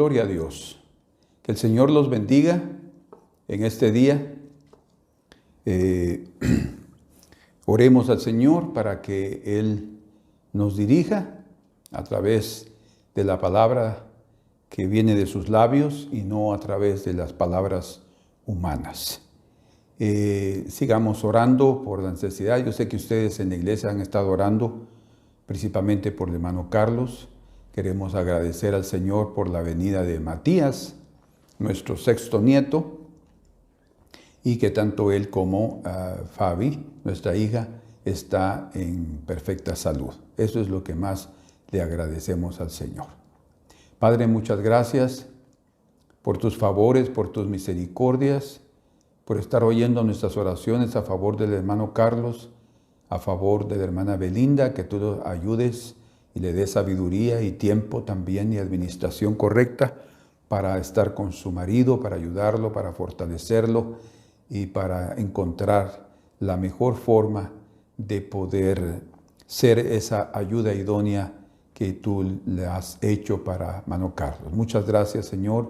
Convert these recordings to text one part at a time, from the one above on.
Gloria a Dios. Que el Señor los bendiga en este día. Oremos al Señor para que Él nos dirija a través de la palabra que viene de sus labios y no a través de las palabras humanas. Sigamos orando por la necesidad. Yo sé que ustedes en la iglesia han estado orando principalmente por el hermano Carlos. Queremos agradecer al Señor por la venida de Matías, nuestro sexto nieto, y que tanto él como Fabi, nuestra hija, está en perfecta salud. Eso es lo que más le agradecemos al Señor. Padre, muchas gracias por tus favores, por tus misericordias, por estar oyendo nuestras oraciones a favor del hermano Carlos, a favor de la hermana Belinda, que tú lo ayudes y le des sabiduría y tiempo también y administración correcta para estar con su marido, para ayudarlo, para fortalecerlo y para encontrar la mejor forma de poder ser esa ayuda idónea que tú le has hecho para hermano Carlos. Muchas gracias, Señor,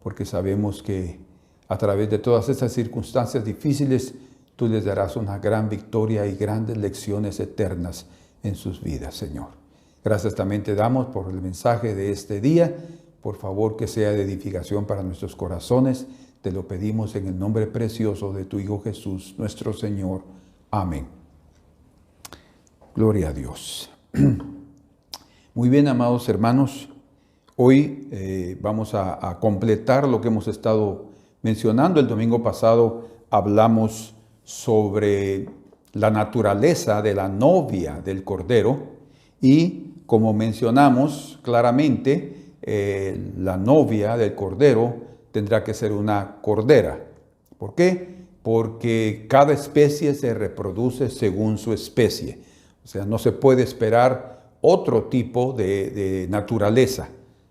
porque sabemos que a través de todas estas circunstancias difíciles, tú les darás una gran victoria y grandes lecciones eternas en sus vidas, Señor. Gracias también te damos por el mensaje de este día. Por favor, que sea de edificación para nuestros corazones. Te lo pedimos en el nombre precioso de tu Hijo Jesús, nuestro Señor. Amén. Gloria a Dios. Muy bien, amados hermanos. Hoy vamos a completar lo que hemos estado mencionando. El domingo pasado hablamos sobre la naturaleza de la novia del Cordero y, como mencionamos claramente, la novia del Cordero tendrá que ser una cordera. ¿Por qué? Porque cada especie se reproduce según su especie. O sea, no se puede esperar otro tipo de naturaleza.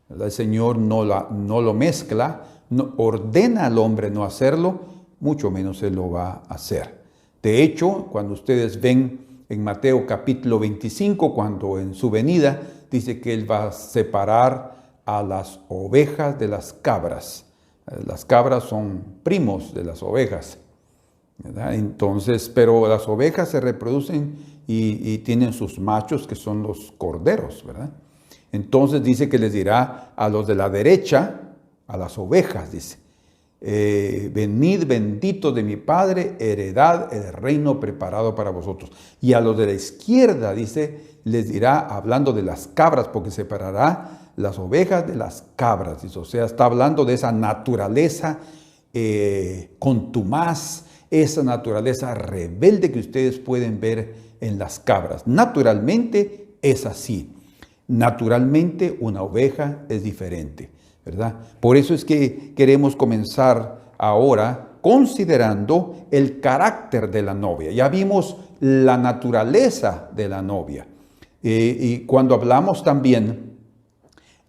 El Señor no lo mezcla, no ordena al hombre no hacerlo, mucho menos Él lo va a hacer. De hecho, cuando ustedes ven en Mateo capítulo 25, cuando en su venida dice que Él va a separar a las ovejas de las cabras. Las cabras son primos de las ovejas, ¿verdad? Entonces, pero las ovejas se reproducen y tienen sus machos, que son los corderos, ¿verdad? Entonces dice que les dirá a los de la derecha, a las ovejas, dice, venid benditos de mi Padre, heredad el reino preparado para vosotros. Y a los de la izquierda, dice, les dirá, hablando de las cabras, porque separará las ovejas de las cabras. Dice, o sea, está hablando de esa naturaleza contumaz, esa naturaleza rebelde que ustedes pueden ver en las cabras. Naturalmente es así. Naturalmente una oveja es diferente, ¿verdad? Por eso es que queremos comenzar ahora considerando el carácter de la novia. Ya vimos la naturaleza de la novia. Y cuando hablamos también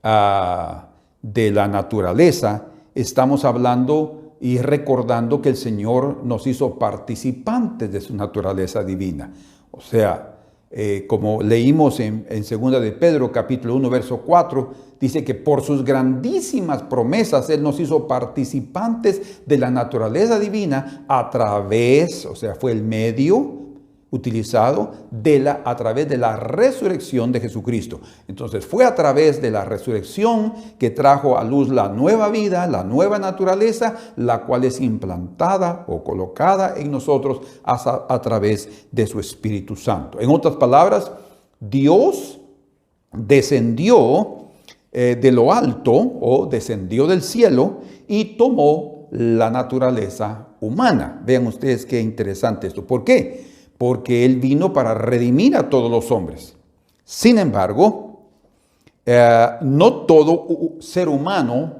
de la naturaleza, estamos hablando y recordando que el Señor nos hizo participantes de su naturaleza divina. O sea, como leímos en 2 de Pedro, capítulo 1, verso 4, dice que por sus grandísimas promesas Él nos hizo participantes de la naturaleza divina a través, o sea, fue el medio utilizado a través de la resurrección de Jesucristo. Entonces fue a través de la resurrección que trajo a luz la nueva vida, la nueva naturaleza, la cual es implantada o colocada en nosotros a través de su Espíritu Santo. En otras palabras, Dios descendió de lo alto o descendió del cielo y tomó la naturaleza humana. Vean ustedes qué interesante esto. ¿Por qué? Porque Él vino para redimir a todos los hombres. Sin embargo, no todo ser humano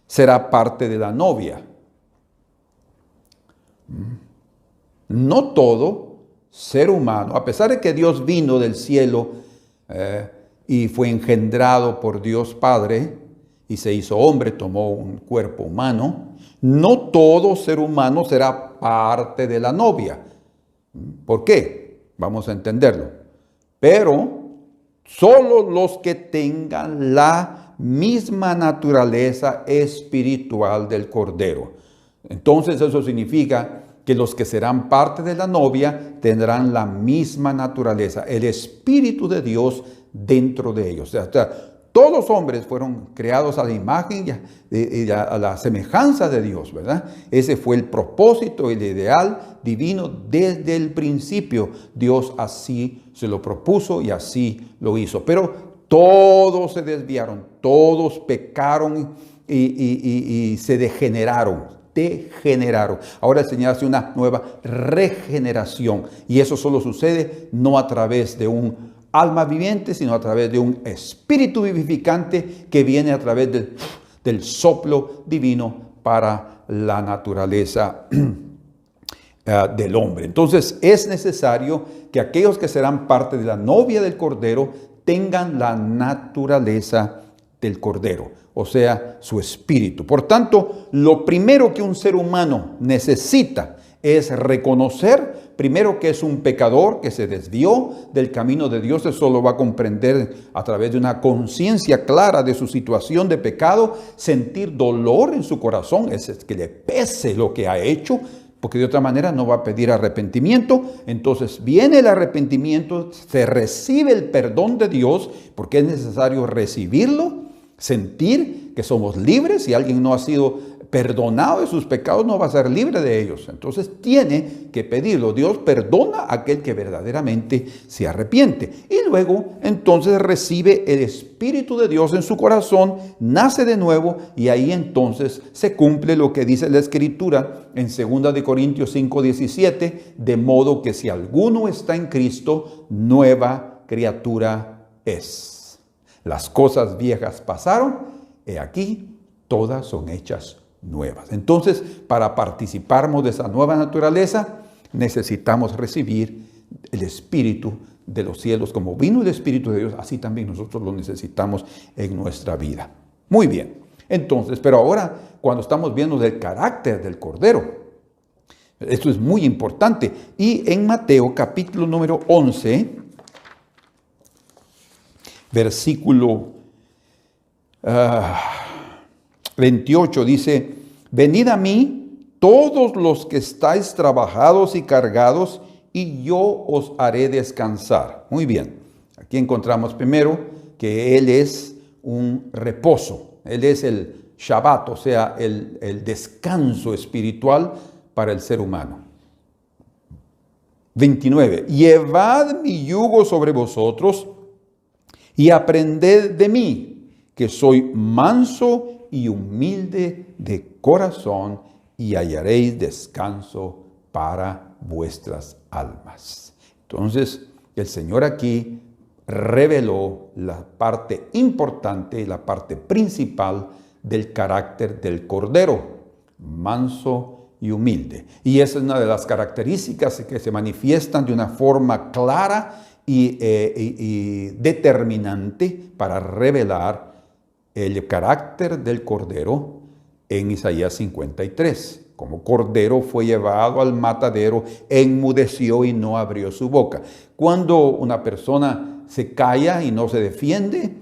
será parte de la novia. No todo ser humano, a pesar de que Dios vino del cielo y fue engendrado por Dios Padre y se hizo hombre, tomó un cuerpo humano, no todo ser humano será parte de la novia. ¿Por qué? Vamos a entenderlo. Pero solo los que tengan la misma naturaleza espiritual del Cordero. Entonces eso significa que los que serán parte de la novia tendrán la misma naturaleza, el Espíritu de Dios dentro de ellos. O sea, todos los hombres fueron creados a la imagen y a la semejanza de Dios, ¿verdad? Ese fue el propósito, el ideal divino desde el principio. Dios así se lo propuso y así lo hizo. Pero todos se desviaron, todos pecaron y se degeneraron. Ahora el Señor hace una nueva regeneración. Y eso solo sucede no a través de un alma viviente, sino a través de un espíritu vivificante que viene a través del soplo divino para la naturaleza del hombre. Entonces es necesario que aquellos que serán parte de la novia del Cordero tengan la naturaleza del Cordero, o sea, su espíritu. Por tanto, lo primero que un ser humano necesita es reconocer, primero, que es un pecador, que se desvió del camino de Dios. Eso lo va a comprender a través de una conciencia clara de su situación de pecado, sentir dolor en su corazón, es que le pese lo que ha hecho, porque de otra manera no va a pedir arrepentimiento. Entonces viene el arrepentimiento, se recibe el perdón de Dios, porque es necesario recibirlo, sentir que somos libres. Si alguien no ha sido perdonado de sus pecados, no va a ser libre de ellos. Entonces tiene que pedirlo. Dios perdona a aquel que verdaderamente se arrepiente. Y luego entonces recibe el Espíritu de Dios en su corazón, nace de nuevo, y ahí entonces se cumple lo que dice la Escritura en 2 Corintios 5:17, de modo que si alguno está en Cristo, nueva criatura es. Las cosas viejas pasaron, he aquí, todas son hechas nuevas. Entonces, para participarmos de esa nueva naturaleza, necesitamos recibir el Espíritu de los cielos. Como vino el Espíritu de Dios, así también nosotros lo necesitamos en nuestra vida. Muy bien. Entonces, pero ahora, cuando estamos viendo del carácter del Cordero, esto es muy importante. Y en Mateo capítulo número 11, versículo 28 dice: venid a mí todos los que estáis trabajados y cargados, y yo os haré descansar. Muy bien, aquí encontramos primero que Él es un reposo. Él es el Shabbat, o sea, el descanso espiritual para el ser humano. 29, llevad mi yugo sobre vosotros y aprended de mí, que soy manso y humilde de corazón, y hallaréis descanso para vuestras almas. Entonces, el Señor aquí reveló la parte importante, la parte principal del carácter del Cordero, manso y humilde. Y esa es una de las características que se manifiestan de una forma clara y determinante para revelar el carácter del Cordero en Isaías 53. Como cordero fue llevado al matadero, enmudeció y no abrió su boca. Cuando una persona se calla y no se defiende,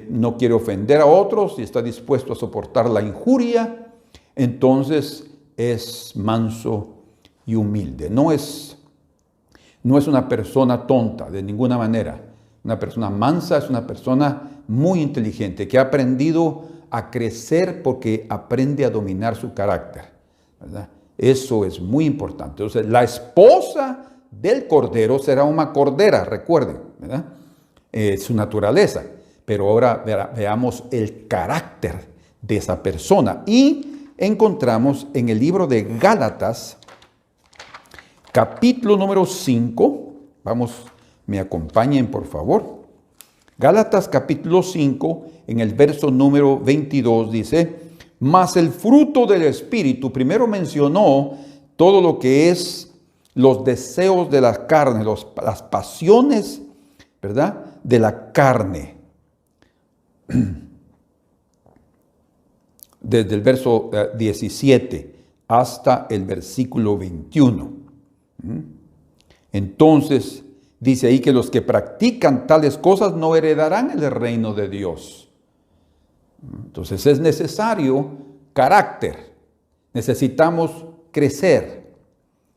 no quiere ofender a otros y está dispuesto a soportar la injuria, entonces es manso y humilde. No es una persona tonta de ninguna manera. Una persona mansa es una persona muy inteligente que ha aprendido a crecer porque aprende a dominar su carácter, ¿verdad? Eso es muy importante. Entonces, la esposa del Cordero será una cordera, recuerden, ¿verdad? Su naturaleza. Pero ahora veamos el carácter de esa persona. Y encontramos en el libro de Gálatas, capítulo número 5, vamos, me acompañen por favor. Gálatas capítulo 5, en el verso número 22 dice: mas el fruto del Espíritu, primero mencionó todo lo que es los deseos de la carne, las pasiones, ¿verdad?, de la carne. Desde el verso 17 hasta el versículo 21. Entonces, dice ahí que los que practican tales cosas no heredarán el reino de Dios. Entonces es necesario carácter. Necesitamos crecer.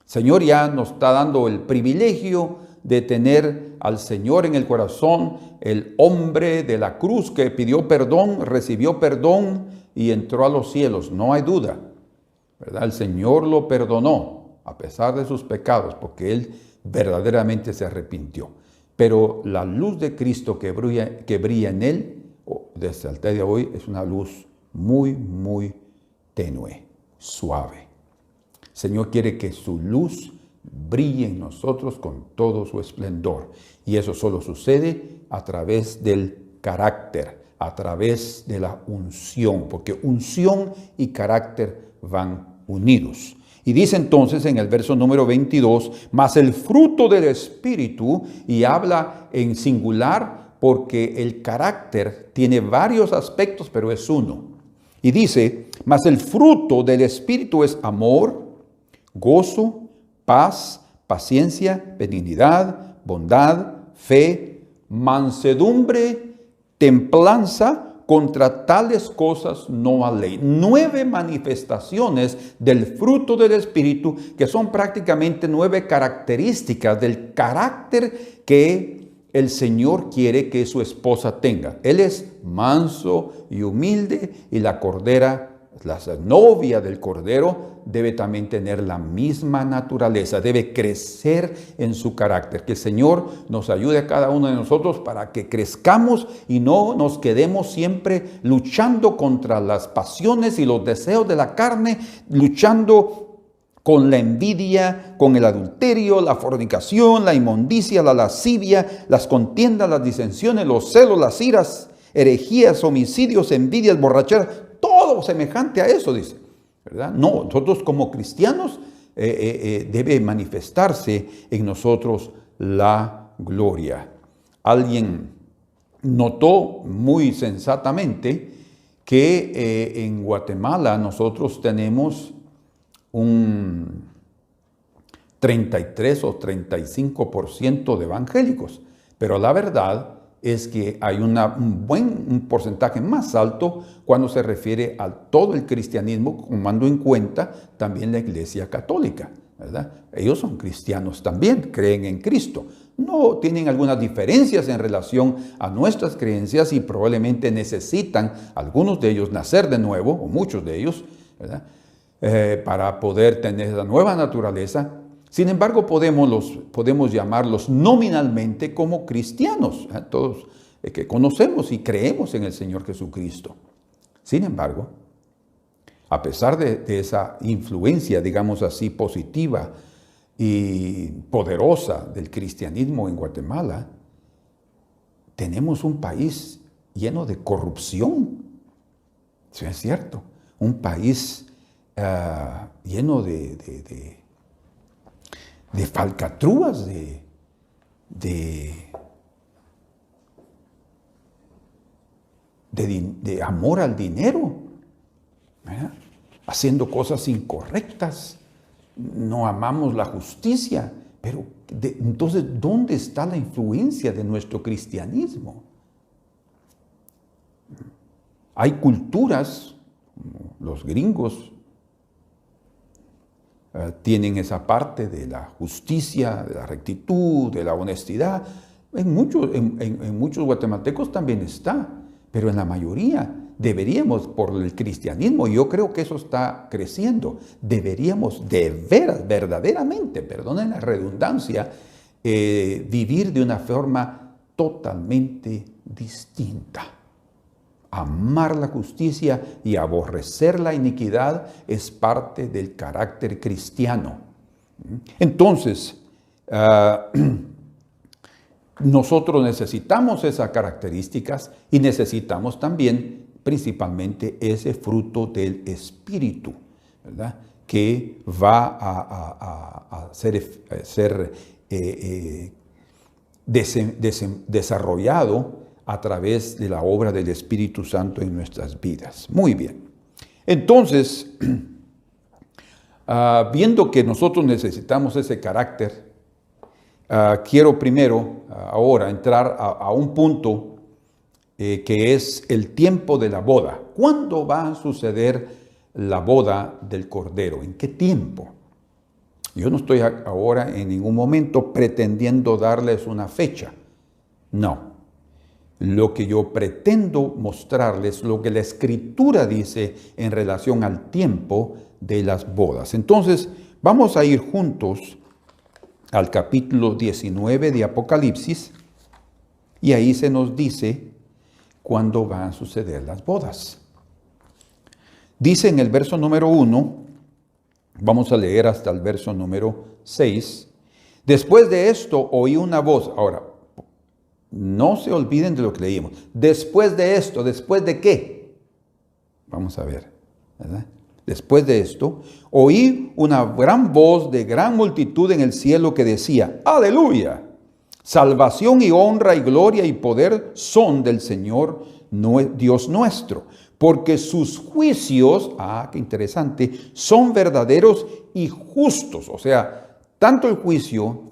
El Señor ya nos está dando el privilegio de tener al Señor en el corazón, el hombre de la cruz que pidió perdón, recibió perdón y entró a los cielos. No hay duda, ¿verdad? El Señor lo perdonó a pesar de sus pecados, porque Él verdaderamente se arrepintió. Pero la luz de Cristo que brilla en Él, desde el día de hoy, es una luz muy, muy tenue, suave. El Señor quiere que su luz brille en nosotros con todo su esplendor. Y eso solo sucede a través del carácter, a través de la unción, porque unción y carácter van unidos. Y dice entonces en el verso número 22, mas el fruto del Espíritu, y habla en singular porque el carácter tiene varios aspectos, pero es uno. Y dice, mas el fruto del Espíritu es amor, gozo, paz, paciencia, benignidad, bondad, fe, mansedumbre, templanza. Contra tales cosas no hay ley. 9 manifestaciones del fruto del Espíritu, que son prácticamente 9 características del carácter que el Señor quiere que su esposa tenga. Él es manso y humilde, y la cordera, la novia del Cordero, debe también tener la misma naturaleza, debe crecer en su carácter. Que el Señor nos ayude a cada uno de nosotros para que crezcamos y no nos quedemos siempre luchando contra las pasiones y los deseos de la carne, luchando con la envidia, con el adulterio, la fornicación, la inmundicia, la lascivia, las contiendas, las disensiones, los celos, las iras, herejías, homicidios, envidias, borracheras, todo semejante a eso, dice, ¿verdad? No, nosotros como cristianos debe manifestarse en nosotros la gloria. Alguien notó muy sensatamente que en Guatemala nosotros tenemos un 33 o 35% de evangélicos, pero la verdad es que hay un porcentaje más alto cuando se refiere a todo el cristianismo, tomando en cuenta también la Iglesia Católica, ¿verdad? Ellos son cristianos también, creen en Cristo. No tienen algunas diferencias en relación a nuestras creencias y probablemente necesitan, algunos de ellos, nacer de nuevo, o muchos de ellos, ¿verdad? Para poder tener la nueva naturaleza. Sin embargo, podemos llamarlos nominalmente como cristianos, todos que conocemos y creemos en el Señor Jesucristo. Sin embargo, a pesar de esa influencia, digamos así, positiva y poderosa del cristianismo en Guatemala, tenemos un país lleno de corrupción. Eso es cierto. Un país lleno de falcatruas, de amor al dinero, ¿verdad? Haciendo cosas incorrectas. No amamos la justicia, pero entonces, ¿dónde está la influencia de nuestro cristianismo? Hay culturas, los gringos, tienen esa parte de la justicia, de la rectitud, de la honestidad. En muchos guatemaltecos también está, pero en la mayoría deberíamos, por el cristianismo, y yo creo que eso está creciendo, deberíamos de veras, verdaderamente, perdonen la redundancia, vivir de una forma totalmente distinta. Amar la justicia y aborrecer la iniquidad es parte del carácter cristiano. Entonces, nosotros necesitamos esas características y necesitamos también, principalmente, ese fruto del Espíritu, ¿verdad? Que va a ser desarrollado a través de la obra del Espíritu Santo en nuestras vidas. Muy bien. Entonces, viendo que nosotros necesitamos ese carácter, quiero primero, ahora, entrar a un punto que es el tiempo de la boda. ¿Cuándo va a suceder la boda del Cordero? ¿En qué tiempo? Yo no estoy ahora en ningún momento pretendiendo darles una fecha. No. Lo que yo pretendo mostrarles, lo que la Escritura dice en relación al tiempo de las bodas. Entonces, vamos a ir juntos al capítulo 19 de Apocalipsis, y ahí se nos dice cuándo van a suceder las bodas. Dice en el verso número 1, vamos a leer hasta el verso número 6. Después de esto oí una voz. Ahora, no se olviden de lo que leímos. Después de esto, ¿después de qué? Vamos a ver, ¿verdad? Después de esto, oí una gran voz de gran multitud en el cielo que decía: ¡Aleluya! Salvación y honra y gloria y poder son del Señor Dios nuestro, porque sus juicios, qué interesante, son verdaderos y justos. O sea, tanto el juicio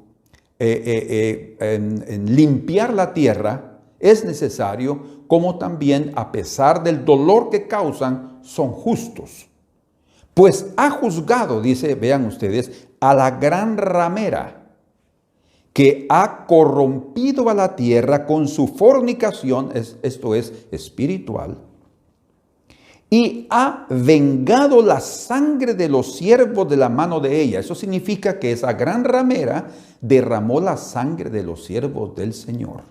en limpiar la tierra es necesario, como también, a pesar del dolor que causan, son justos. Pues ha juzgado, dice, vean ustedes, a la gran ramera, que ha corrompido a la tierra con su fornicación, esto es espiritual, y ha vengado la sangre de los siervos de la mano de ella. Eso significa que esa gran ramera derramó la sangre de los siervos del Señor.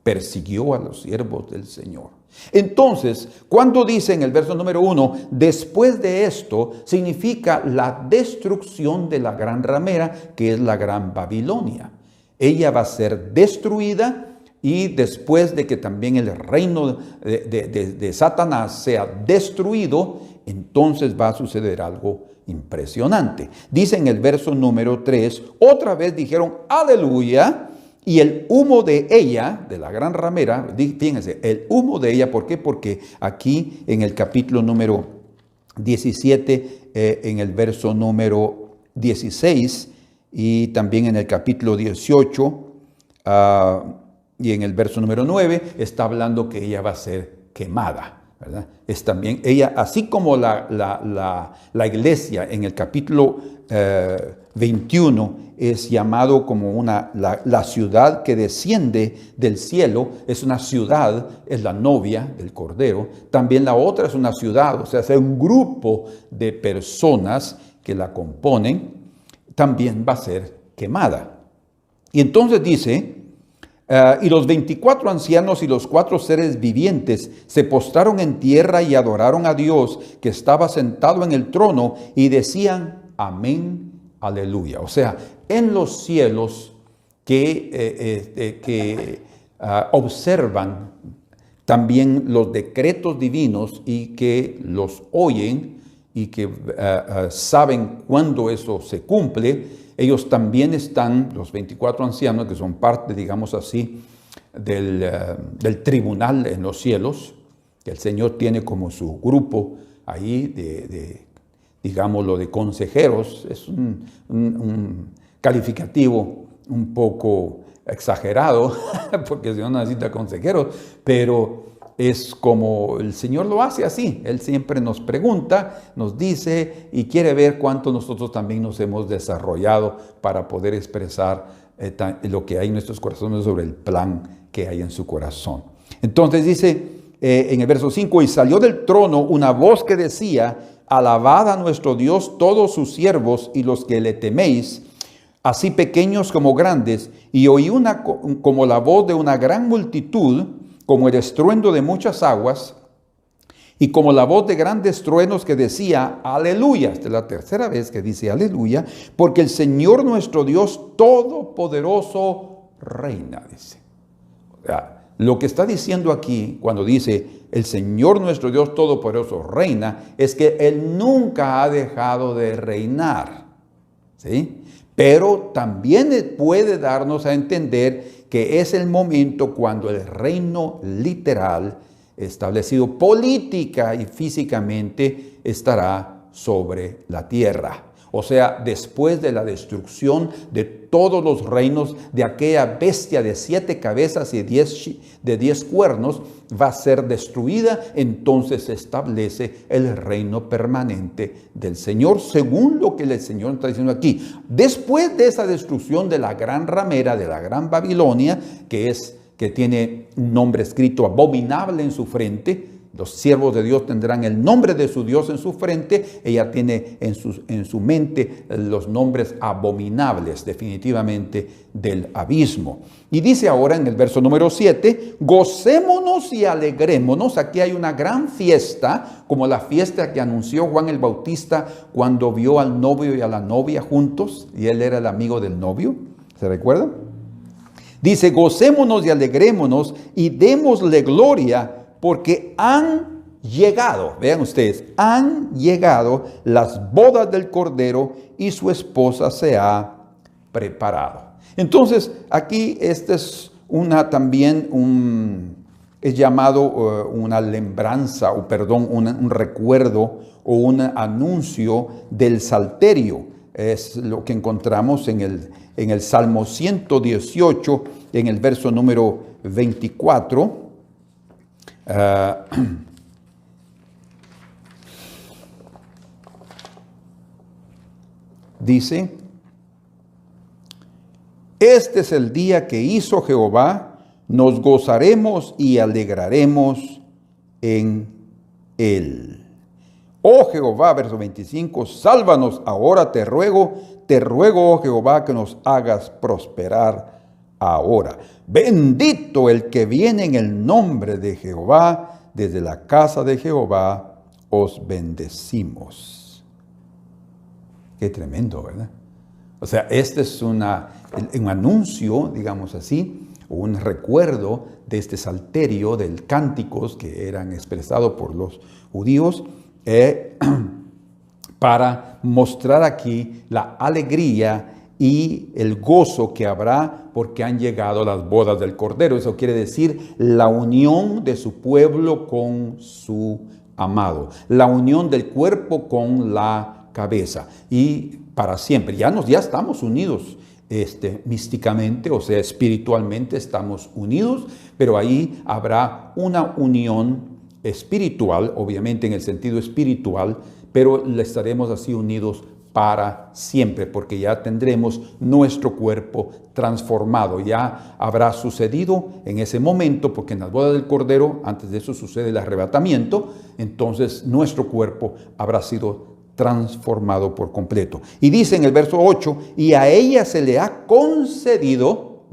Persiguió a los siervos del Señor. Entonces, cuando dice en el verso número 1, después de esto, significa la destrucción de la gran ramera, que es la gran Babilonia. Ella va a ser destruida, y después de que también el reino de Satanás sea destruido, entonces va a suceder algo impresionante. Dice en el verso número 3, otra vez dijeron aleluya, y el humo de ella, de la gran ramera, fíjense, el humo de ella, ¿por qué? Porque aquí en el capítulo número 17, en el verso número 16, y también en el capítulo 18, y en el verso número 9, está hablando que ella va a ser quemada, ¿verdad? Es también ella, así como la iglesia en el capítulo 21 es llamado como la ciudad que desciende del cielo, es una ciudad, es la novia del Cordero. También la otra es una ciudad, o sea, es un grupo de personas que la componen, también va a ser quemada. Y entonces dice, y los 24 ancianos y los 4 seres vivientes se postraron en tierra y adoraron a Dios que estaba sentado en el trono, y decían amén, aleluya. O sea, en los cielos que observan también los decretos divinos y que los oyen y que saben cuándo eso se cumple, ellos también están, los 24 ancianos, que son parte, digamos así, del tribunal en los cielos, que el Señor tiene como su grupo ahí digámoslo, de consejeros. Es un calificativo un poco exagerado, porque el Señor no necesita consejeros, pero es como el Señor lo hace así. Él siempre nos pregunta, nos dice y quiere ver cuánto nosotros también nos hemos desarrollado para poder expresar lo que hay en nuestros corazones sobre el plan que hay en su corazón. Entonces dice en el verso 5, y salió del trono una voz que decía, alabad a nuestro Dios todos sus siervos y los que le teméis, así pequeños como grandes, y oí como la voz de una gran multitud, como el estruendo de muchas aguas, y como la voz de grandes truenos que decía, aleluya. Esta es la tercera vez que dice aleluya, porque el Señor nuestro Dios Todopoderoso reina, dice. O sea, lo que está diciendo aquí, cuando dice, el Señor nuestro Dios Todopoderoso reina, es que Él nunca ha dejado de reinar, ¿sí? Pero también puede darnos a entender que es el momento cuando el reino literal, establecido política y físicamente, estará sobre la tierra. O sea, después de la destrucción de todos los reinos, de aquella bestia de 7 cabezas y de 10 cuernos, va a ser destruida. Entonces se establece el reino permanente del Señor, según lo que el Señor está diciendo aquí. Después de esa destrucción de la gran ramera, de la gran Babilonia, que tiene un nombre escrito abominable en su frente. Los siervos de Dios tendrán el nombre de su Dios en su frente. Ella tiene en su mente los nombres abominables, definitivamente, del abismo. Y dice ahora en el verso número 7, gocémonos y alegrémonos. Aquí hay una gran fiesta, como la fiesta que anunció Juan el Bautista cuando vio al novio y a la novia juntos, y él era el amigo del novio. ¿Se recuerdan? Dice, gocémonos y alegrémonos y démosle gloria, porque han llegado, vean ustedes, han llegado las bodas del Cordero y su esposa se ha preparado. Entonces, aquí este es es llamado una lembranza, un recuerdo o un anuncio del Salterio. Es lo que encontramos en el Salmo 118, en el verso número 24. Dice, este es el día que hizo Jehová, nos gozaremos y alegraremos en él. Oh Jehová, verso 25, sálvanos ahora, te ruego, oh Jehová, que nos hagas prosperar ahora. Bendito el que viene en el nombre de Jehová, desde la casa de Jehová os bendecimos. Qué tremendo, ¿verdad? O sea, este es un anuncio, digamos así, un recuerdo de este salterio del cánticos que eran expresados por los judíos, para mostrar aquí la alegría y el gozo que habrá porque han llegado las bodas del Cordero. Eso quiere decir la unión de su pueblo con su amado, la unión del cuerpo con la cabeza y para siempre. Ya estamos unidos místicamente, o sea, espiritualmente estamos unidos, pero ahí habrá una unión espiritual, obviamente en el sentido espiritual, pero le estaremos así unidos para siempre, porque ya tendremos nuestro cuerpo transformado. Ya habrá sucedido en ese momento, porque en las bodas del Cordero, antes de eso sucede el arrebatamiento, entonces nuestro cuerpo habrá sido transformado por completo. Y dice en el verso 8, y a ella se le ha concedido,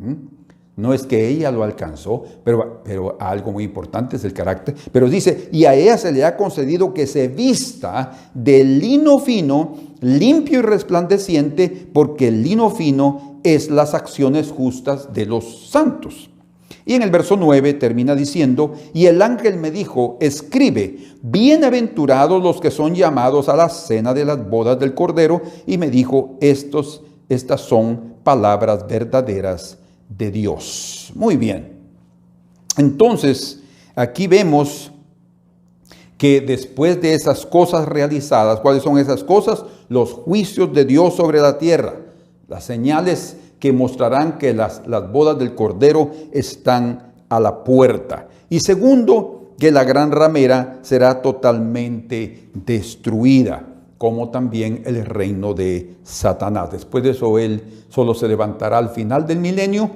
no es que ella lo alcanzó, pero algo muy importante es el carácter, pero dice, y a ella se le ha concedido que se vista de lino fino, limpio y resplandeciente, porque el lino fino es las acciones justas de los santos. Y en el verso 9 termina diciendo, y el ángel me dijo, escribe, bienaventurados los que son llamados a la cena de las bodas del Cordero, y me dijo, estas son palabras verdaderas de Dios. Muy bien. Entonces, aquí vemos que después de esas cosas realizadas, ¿cuáles son esas cosas? Los juicios de Dios sobre la tierra, las señales que mostrarán que las bodas del Cordero están a la puerta. Y segundo, que la gran ramera será totalmente destruida, como también el reino de Satanás. Después de eso, él solo se levantará al final del milenio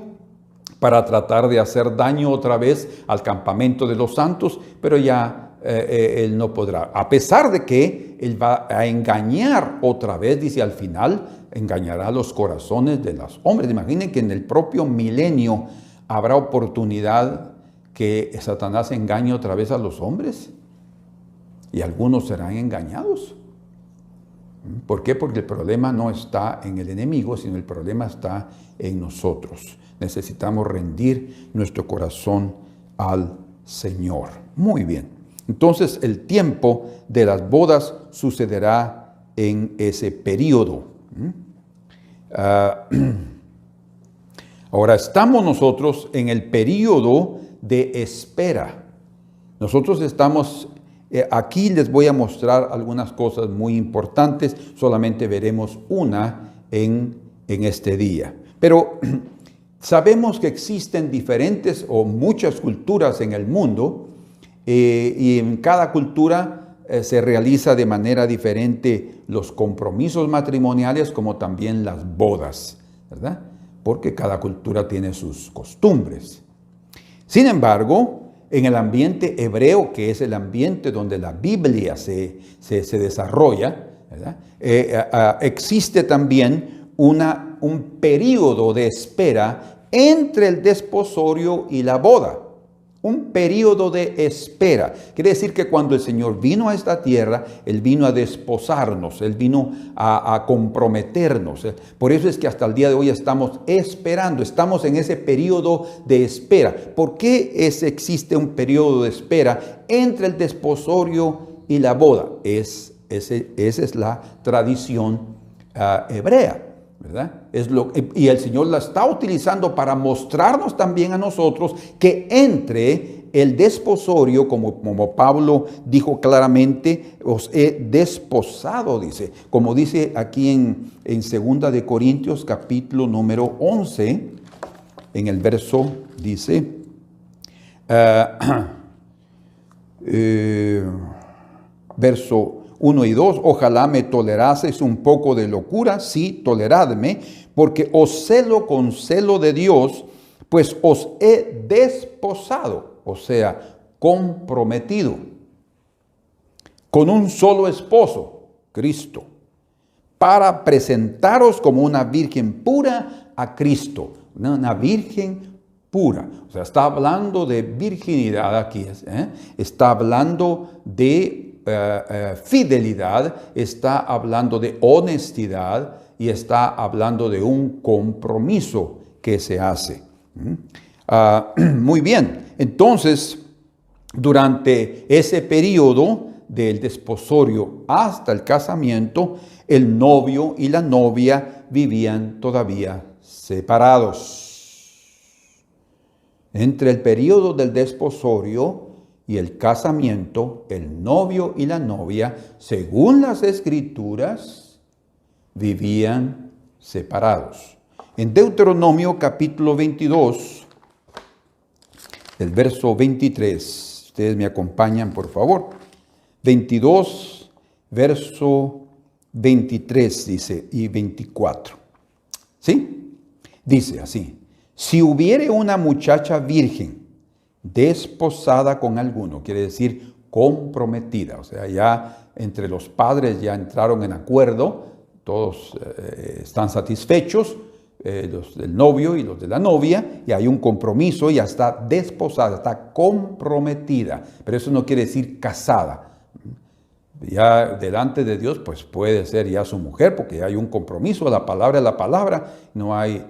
para tratar de hacer daño otra vez al campamento de los santos, pero ya él no podrá. A pesar de que él va a engañar otra vez, dice al final, engañará los corazones de los hombres. Imaginen que en el propio milenio habrá oportunidad que Satanás engañe otra vez a los hombres y algunos serán engañados. ¿Por qué? Porque el problema no está en el enemigo, sino el problema está en nosotros. Necesitamos rendir nuestro corazón al Señor. Muy bien. Entonces el tiempo de las bodas sucederá en ese periodo. Ahora estamos nosotros en el periodo de espera. Nosotros estamos Aquí les voy a mostrar algunas cosas muy importantes, solamente veremos una en este día. Pero sabemos que existen diferentes o muchas culturas en el mundo y en cada cultura se realiza de manera diferente los compromisos matrimoniales como también las bodas, ¿verdad? Porque cada cultura tiene sus costumbres. Sin embargo, en el ambiente hebreo, que es el ambiente donde la Biblia se desarrolla, ¿verdad? Existe también un período de espera entre el desposorio y la boda. Un período de espera. Quiere decir que cuando el Señor vino a esta tierra, Él vino a desposarnos, Él vino a comprometernos. Por eso es que hasta el día de hoy estamos esperando, estamos en ese período de espera. ¿Por qué existe un período de espera entre el desposorio y la boda? Esa es la tradición hebrea, ¿verdad? Y el Señor la está utilizando para mostrarnos también a nosotros que entre el desposorio, como Pablo dijo claramente, os he desposado, dice, como dice aquí en 2 de Corintios capítulo número 11, en el verso, dice, verso 1 y 2, ojalá me toleraseis un poco de locura, sí, toleradme, porque os celo con celo de Dios, pues os he desposado, o sea, comprometido, con un solo esposo, Cristo, para presentaros como una virgen pura a Cristo, una virgen pura. O sea, está hablando de virginidad aquí, está hablando de fidelidad, está hablando de honestidad y está hablando de un compromiso que se hace. Muy bien, entonces durante ese periodo del desposorio hasta el casamiento, el novio y la novia vivían todavía separados. Entre el periodo del desposorio y el casamiento, el novio y la novia, según las Escrituras, vivían separados. En Deuteronomio capítulo 22, el verso 23, ustedes me acompañan por favor. 22, verso 23 dice, y 24. ¿Sí? Dice así, si hubiere una muchacha virgen, desposada con alguno, quiere decir comprometida, o sea, ya entre los padres ya entraron en acuerdo, todos están satisfechos, los del novio y los de la novia, y hay un compromiso, ya está desposada, está comprometida, pero eso no quiere decir casada. Ya delante de Dios, pues puede ser ya su mujer, porque hay un compromiso, la palabra es la palabra, no hay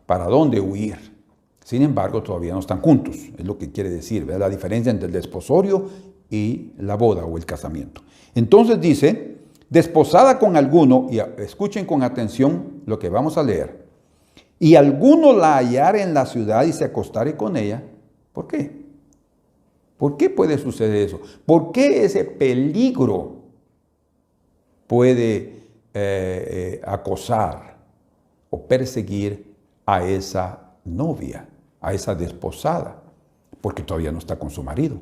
para dónde huir. Sin embargo, todavía no están juntos, es lo que quiere decir, ¿verdad? La diferencia entre el desposorio y la boda o el casamiento. Entonces dice, desposada con alguno, y escuchen con atención lo que vamos a leer, y alguno la hallare en la ciudad y se acostare con ella, ¿por qué? ¿Por qué puede suceder eso? ¿Por qué ese peligro puede acosar o perseguir a esa novia, a esa desposada? Porque todavía no está con su marido.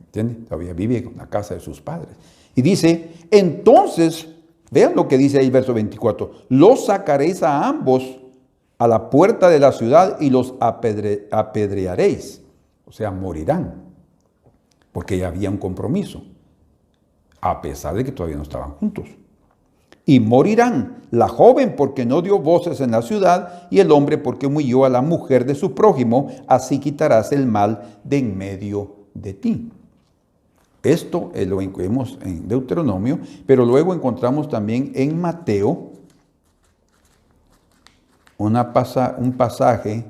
¿Entiende? Todavía vive en la casa de sus padres. Y dice, entonces, vean lo que dice ahí el verso 24, los sacaréis a ambos a la puerta de la ciudad y los apedrearéis. O sea, morirán. Porque ya había un compromiso. A pesar de que todavía no estaban juntos. Y morirán, la joven porque no dio voces en la ciudad, y el hombre porque humilló a la mujer de su prójimo, así quitarás el mal de en medio de ti. Esto lo encontramos en Deuteronomio, pero luego encontramos también en Mateo un pasaje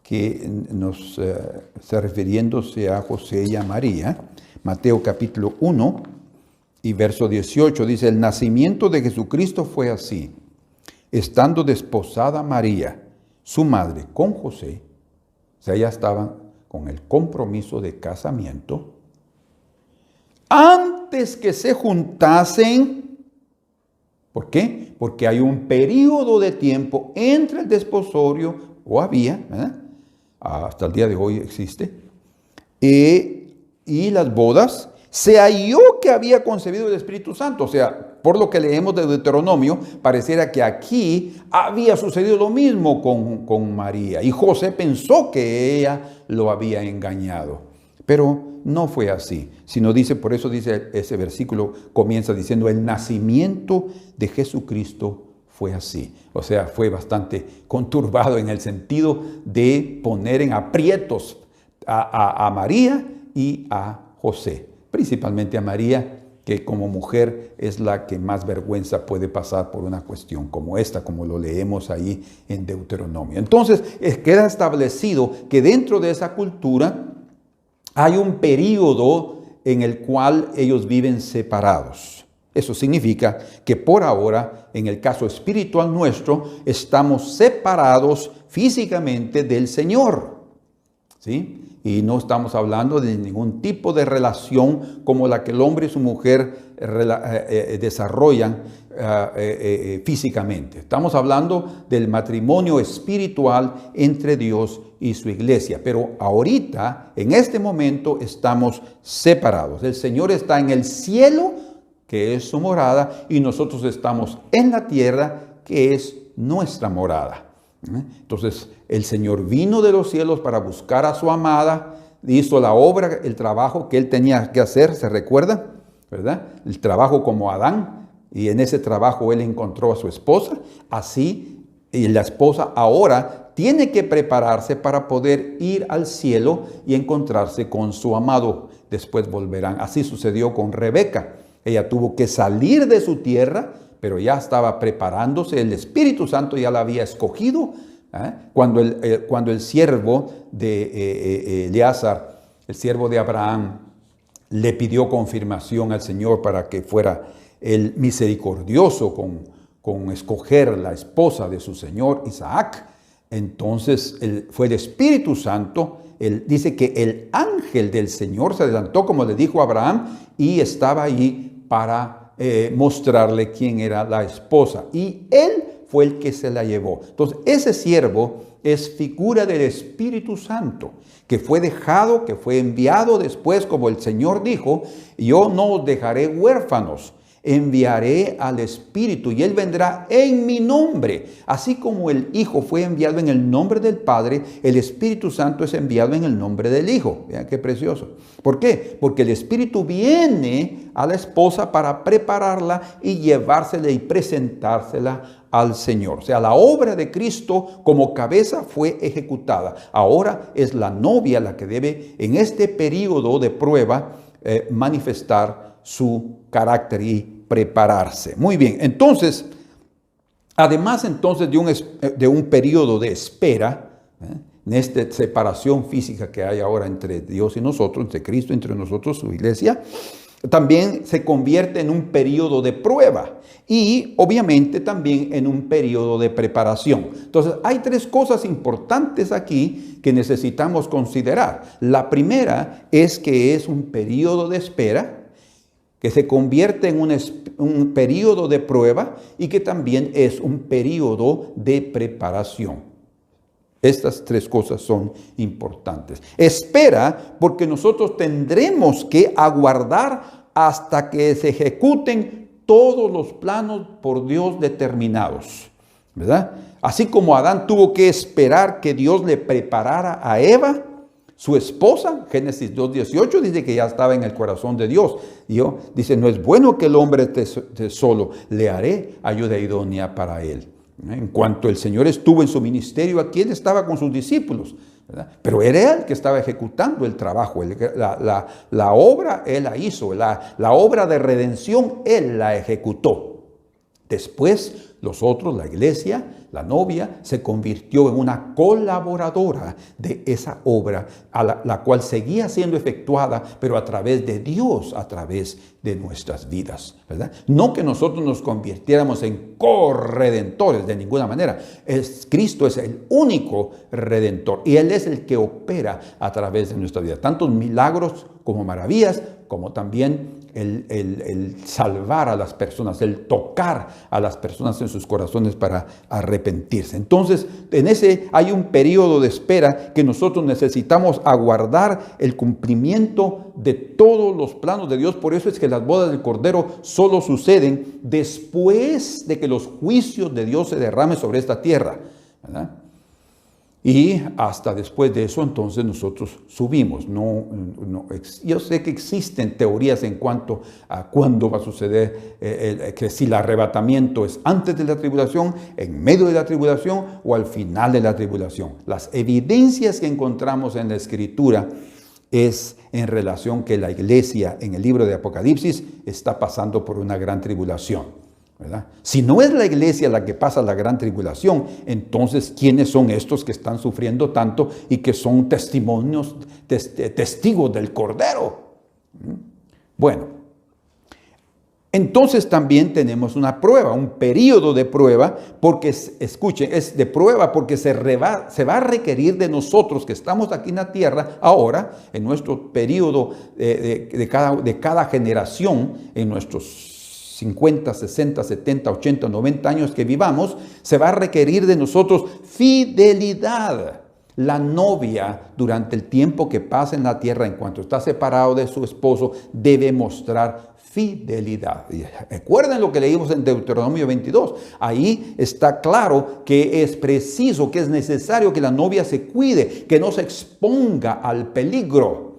que nos está refiriéndose a José y a María. Mateo capítulo 1 y verso 18 dice, el nacimiento de Jesucristo fue así, estando desposada María, su madre, con José, o sea, ya estaban con el compromiso de casamiento, antes que se juntasen. ¿Por qué? Porque hay un periodo de tiempo entre el desposorio, o había, ¿verdad? Hasta el día de hoy existe, y las bodas. Se halló que había concebido el Espíritu Santo. O sea, por lo que leemos de Deuteronomio, pareciera que aquí había sucedido lo mismo con María. Y José pensó que ella lo había engañado. Pero no fue así. Sino dice, por eso dice ese versículo, comienza diciendo, el nacimiento de Jesucristo fue así. O sea, fue bastante conturbado en el sentido de poner en aprietos a María y a José. Principalmente a María, que como mujer es la que más vergüenza puede pasar por una cuestión como esta, como lo leemos ahí en Deuteronomio. Entonces, queda establecido que dentro de esa cultura hay un periodo en el cual ellos viven separados. Eso significa que por ahora, en el caso espiritual nuestro, estamos separados físicamente del Señor, ¿sí? Y no estamos hablando de ningún tipo de relación como la que el hombre y su mujer desarrollan físicamente. Estamos hablando del matrimonio espiritual entre Dios y su iglesia. Pero ahorita, en este momento, estamos separados. El Señor está en el cielo, que es su morada, y nosotros estamos en la tierra, que es nuestra morada. Entonces, el Señor vino de los cielos para buscar a su amada, hizo la obra, el trabajo que él tenía que hacer, ¿se recuerda? ¿Verdad? El trabajo como Adán, y en ese trabajo él encontró a su esposa. Así, y la esposa ahora tiene que prepararse para poder ir al cielo y encontrarse con su amado. Después volverán. Así sucedió con Rebeca. Ella tuvo que salir de su tierra, pero ya estaba preparándose, el Espíritu Santo ya la había escogido. Cuando el siervo de Eleazar, el siervo de Abraham, le pidió confirmación al Señor para que fuera el misericordioso con escoger la esposa de su Señor Isaac, entonces fue el Espíritu Santo. Él dice que el ángel del Señor se adelantó, como le dijo a Abraham, y estaba allí para mostrarle quién era la esposa, y él fue el que se la llevó. Entonces, ese siervo es figura del Espíritu Santo, que fue dejado, que fue enviado después, como el Señor dijo, yo no os dejaré huérfanos, enviaré al Espíritu y Él vendrá en mi nombre. Así como el Hijo fue enviado en el nombre del Padre, el Espíritu Santo es enviado en el nombre del Hijo. Vean qué precioso. ¿Por qué? Porque el Espíritu viene a la esposa para prepararla y llevársela y presentársela al Señor. O sea, la obra de Cristo como cabeza fue ejecutada. Ahora es la novia la que debe, en este periodo de prueba, manifestar su carácter y prepararse. Muy bien, entonces, además entonces de un periodo de espera, en esta separación física que hay ahora entre Dios y nosotros, entre Cristo, entre nosotros, su iglesia, también se convierte en un periodo de prueba y obviamente también en un periodo de preparación. Entonces hay tres cosas importantes aquí que necesitamos considerar. La primera es que es un periodo de espera, que se convierte en un periodo de prueba y que también es un periodo de preparación. Estas tres cosas son importantes. Espera, porque nosotros tendremos que aguardar hasta que se ejecuten todos los planos por Dios determinados, ¿verdad? Así como Adán tuvo que esperar que Dios le preparara a Eva, su esposa, Génesis 2:18, dice que ya estaba en el corazón de Dios. Dice, no es bueno que el hombre esté solo, le haré ayuda idónea para él. En cuanto el Señor estuvo en su ministerio aquí, Él estaba con sus discípulos, ¿verdad? Pero era Él que estaba ejecutando el trabajo, la obra Él la hizo, la obra de redención Él la ejecutó. Después los otros, la iglesia, la novia, se convirtió en una colaboradora de esa obra, la cual seguía siendo efectuada, pero a través de Dios, a través de nuestras vidas, ¿verdad? No que nosotros nos convirtiéramos en corredentores de ninguna manera. Cristo es el único redentor y Él es el que opera a través de nuestra vida. Tantos milagros como maravillas, como también el salvar a las personas, el tocar a las personas en sus corazones para arrepentirse. Entonces, en ese hay un periodo de espera que nosotros necesitamos aguardar el cumplimiento de todos los planos de Dios. Por eso es que las bodas del Cordero solo suceden después de que los juicios de Dios se derramen sobre esta tierra, ¿verdad? Y hasta después de eso, entonces nosotros subimos. Yo sé que existen teorías en cuanto a cuándo va a suceder, que si el arrebatamiento es antes de la tribulación, en medio de la tribulación o al final de la tribulación. Las evidencias que encontramos en la Escritura es en relación que la iglesia en el libro de Apocalipsis está pasando por una gran tribulación, ¿verdad? Si no es la iglesia la que pasa la gran tribulación, entonces ¿quiénes son estos que están sufriendo tanto y que son testigos del Cordero? Bueno, entonces también tenemos una prueba, un periodo de prueba, porque, escuchen, es de prueba porque se va a requerir de nosotros que estamos aquí en la tierra ahora, en nuestro periodo de cada generación, en nuestros 50, 60, 70, 80, 90 años que vivamos, se va a requerir de nosotros fidelidad. La novia, durante el tiempo que pasa en la tierra, en cuanto está separado de su esposo, debe mostrar fidelidad. Y recuerden lo que leímos en Deuteronomio 22. Ahí está claro que es preciso, que es necesario que la novia se cuide, que no se exponga al peligro,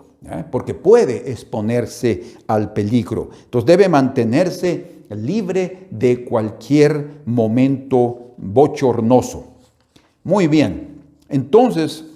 porque puede exponerse al peligro. Entonces debe mantenerse libre de cualquier momento bochornoso. Muy bien, entonces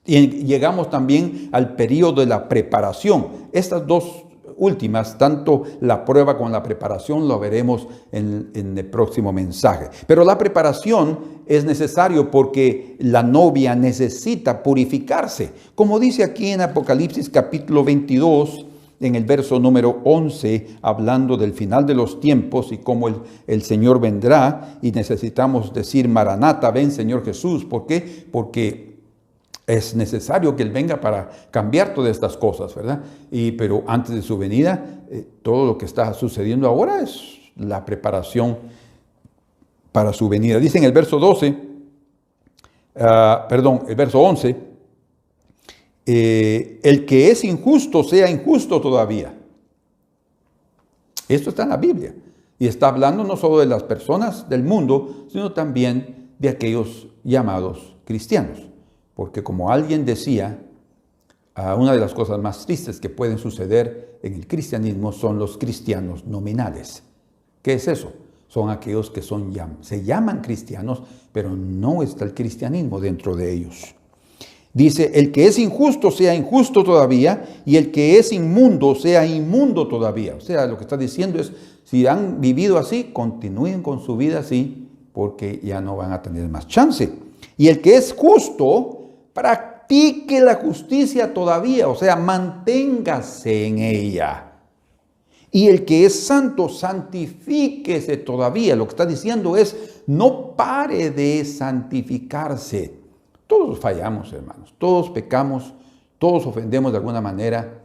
llegamos también al periodo de la preparación. Estas dos últimas, tanto la prueba como la preparación, lo veremos en el próximo mensaje. Pero la preparación es necesario porque la novia necesita purificarse. Como dice aquí en Apocalipsis capítulo 22, en el verso número 11, hablando del final de los tiempos y cómo el Señor vendrá, y necesitamos decir, Maranata, ven Señor Jesús. ¿Por qué? Porque es necesario que Él venga para cambiar todas estas cosas, ¿verdad? Pero antes de su venida, todo lo que está sucediendo ahora es la preparación para su venida. Dice en el verso 12, el verso 11, el que es injusto sea injusto todavía. Esto está en la Biblia. Y está hablando no solo de las personas del mundo, sino también de aquellos llamados cristianos. Porque como alguien decía, una de las cosas más tristes que pueden suceder en el cristianismo son los cristianos nominales. ¿Qué es eso? Son aquellos que se llaman cristianos, pero no está el cristianismo dentro de ellos. Dice, el que es injusto sea injusto todavía, y el que es inmundo sea inmundo todavía. O sea, lo que está diciendo es, si han vivido así, continúen con su vida así, porque ya no van a tener más chance. Y el que es justo, practique la justicia todavía, o sea, manténgase en ella. Y el que es santo, santifíquese todavía. Lo que está diciendo es, no pare de santificarse. Todos fallamos, hermanos, todos pecamos, todos ofendemos de alguna manera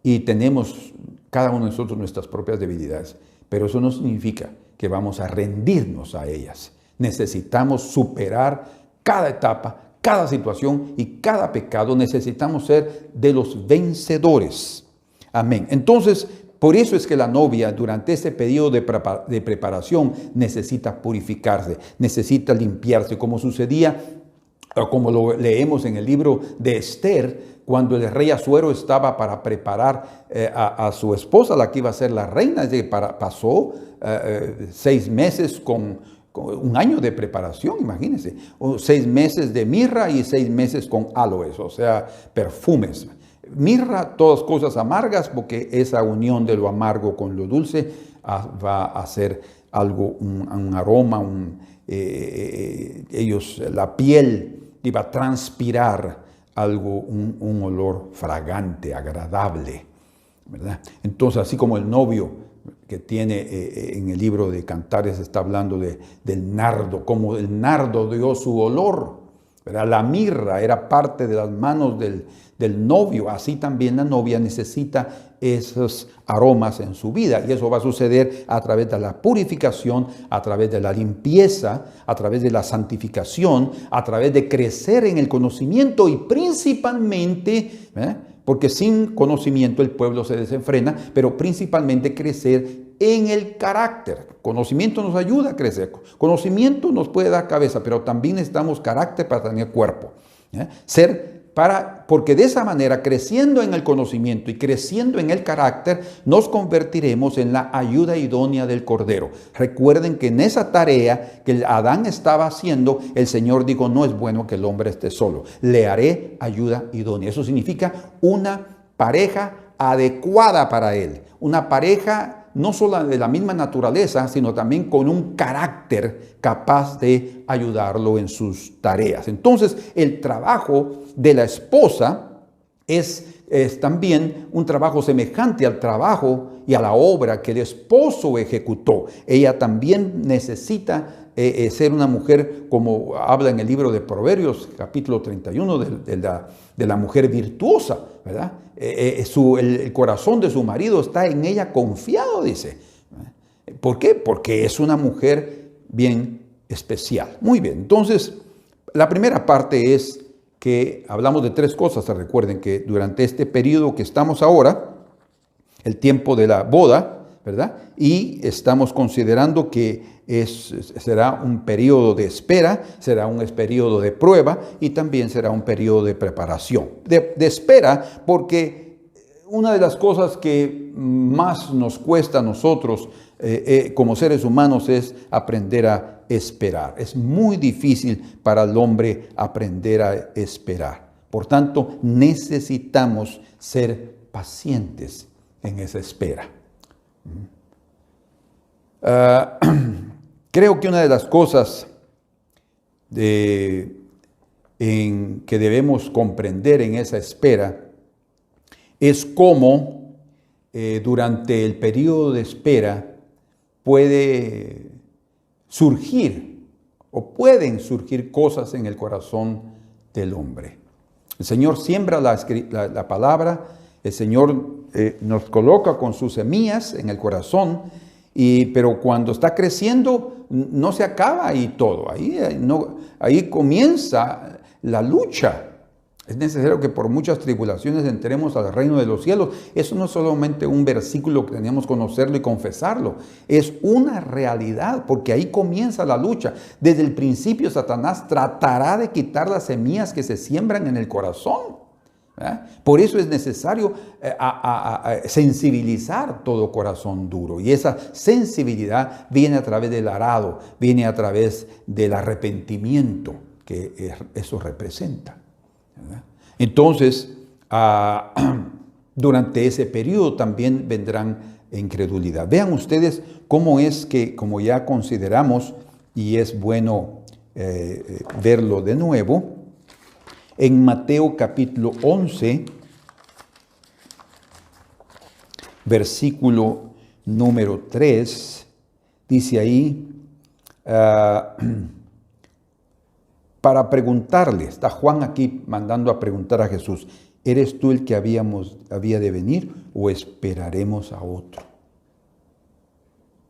y tenemos cada uno de nosotros nuestras propias debilidades. Pero eso no significa que vamos a rendirnos a ellas. Necesitamos superar cada etapa, cada situación y cada pecado. Necesitamos ser de los vencedores. Amén. Entonces, por eso es que la novia durante ese periodo de preparación necesita purificarse, necesita limpiarse, como sucedía, o como lo leemos en el libro de Esther, cuando el rey Asuero estaba para preparar a su esposa, la que iba a ser la reina. Pasó 6 meses con un año de preparación, imagínense, 6 meses de mirra y 6 meses con aloes, o sea, perfumes. Mirra, todas cosas amargas, porque esa unión de lo amargo con lo dulce va a hacer algo, un aroma, la piel iba a transpirar algo, un olor fragante, agradable, ¿verdad? Entonces, así como el novio que tiene en el libro de Cantares está hablando del nardo, como el nardo dio su olor, ¿verdad? La mirra era parte de las manos del novio. Así también la novia necesita esos aromas en su vida. Y eso va a suceder a través de la purificación, a través de la limpieza, a través de la santificación, a través de crecer en el conocimiento y principalmente, porque sin conocimiento el pueblo se desenfrena, pero principalmente crecer en el carácter. Conocimiento nos ayuda a crecer. Conocimiento nos puede dar cabeza, pero también necesitamos carácter para tener cuerpo. Porque de esa manera, creciendo en el conocimiento y creciendo en el carácter, nos convertiremos en la ayuda idónea del Cordero. Recuerden que en esa tarea que Adán estaba haciendo, el Señor dijo, no es bueno que el hombre esté solo. Le haré ayuda idónea. Eso significa una pareja adecuada para él. Una pareja no solo de la misma naturaleza, sino también con un carácter capaz de ayudarlo en sus tareas. Entonces, el trabajo de la esposa es también un trabajo semejante al trabajo y a la obra que el esposo ejecutó. Ella también necesita ser una mujer, como habla en el libro de Proverbios, capítulo 31, de la mujer virtuosa, ¿verdad? El corazón de su marido está en ella confiado, dice. ¿Por qué? Porque es una mujer bien especial. Muy bien, entonces, la primera parte es que hablamos de tres cosas. Recuerden que durante este periodo que estamos ahora, el tiempo de la boda, ¿verdad? Y estamos considerando que será un periodo de espera, será un periodo de prueba y también será un periodo de preparación. De espera, porque una de las cosas que más nos cuesta a nosotros como seres humanos es aprender a esperar. Es muy difícil para el hombre aprender a esperar. Por tanto, necesitamos ser pacientes en esa espera. Creo que una de las cosas que debemos comprender en esa espera es cómo durante el periodo de espera puede surgir o pueden surgir cosas en el corazón del hombre. El Señor siembra la palabra, el Señor nos coloca con sus semillas en el corazón, pero cuando está creciendo no se acaba ahí todo, ahí comienza la lucha. Es necesario que por muchas tribulaciones entremos al reino de los cielos. Eso no es solamente un versículo que tenemos que conocerlo y confesarlo. Es una realidad, porque ahí comienza la lucha. Desde el principio Satanás tratará de quitar las semillas que se siembran en el corazón. Por eso es necesario sensibilizar todo corazón duro. Y esa sensibilidad viene a través del arado, viene a través del arrepentimiento que eso representa. Entonces, durante ese periodo también vendrán incredulidad. Vean ustedes cómo es que, como ya consideramos, y es bueno verlo de nuevo, en Mateo capítulo 11, versículo número 3, dice ahí, para preguntarle, está Juan aquí mandando a preguntar a Jesús, ¿eres tú el que había de venir o esperaremos a otro?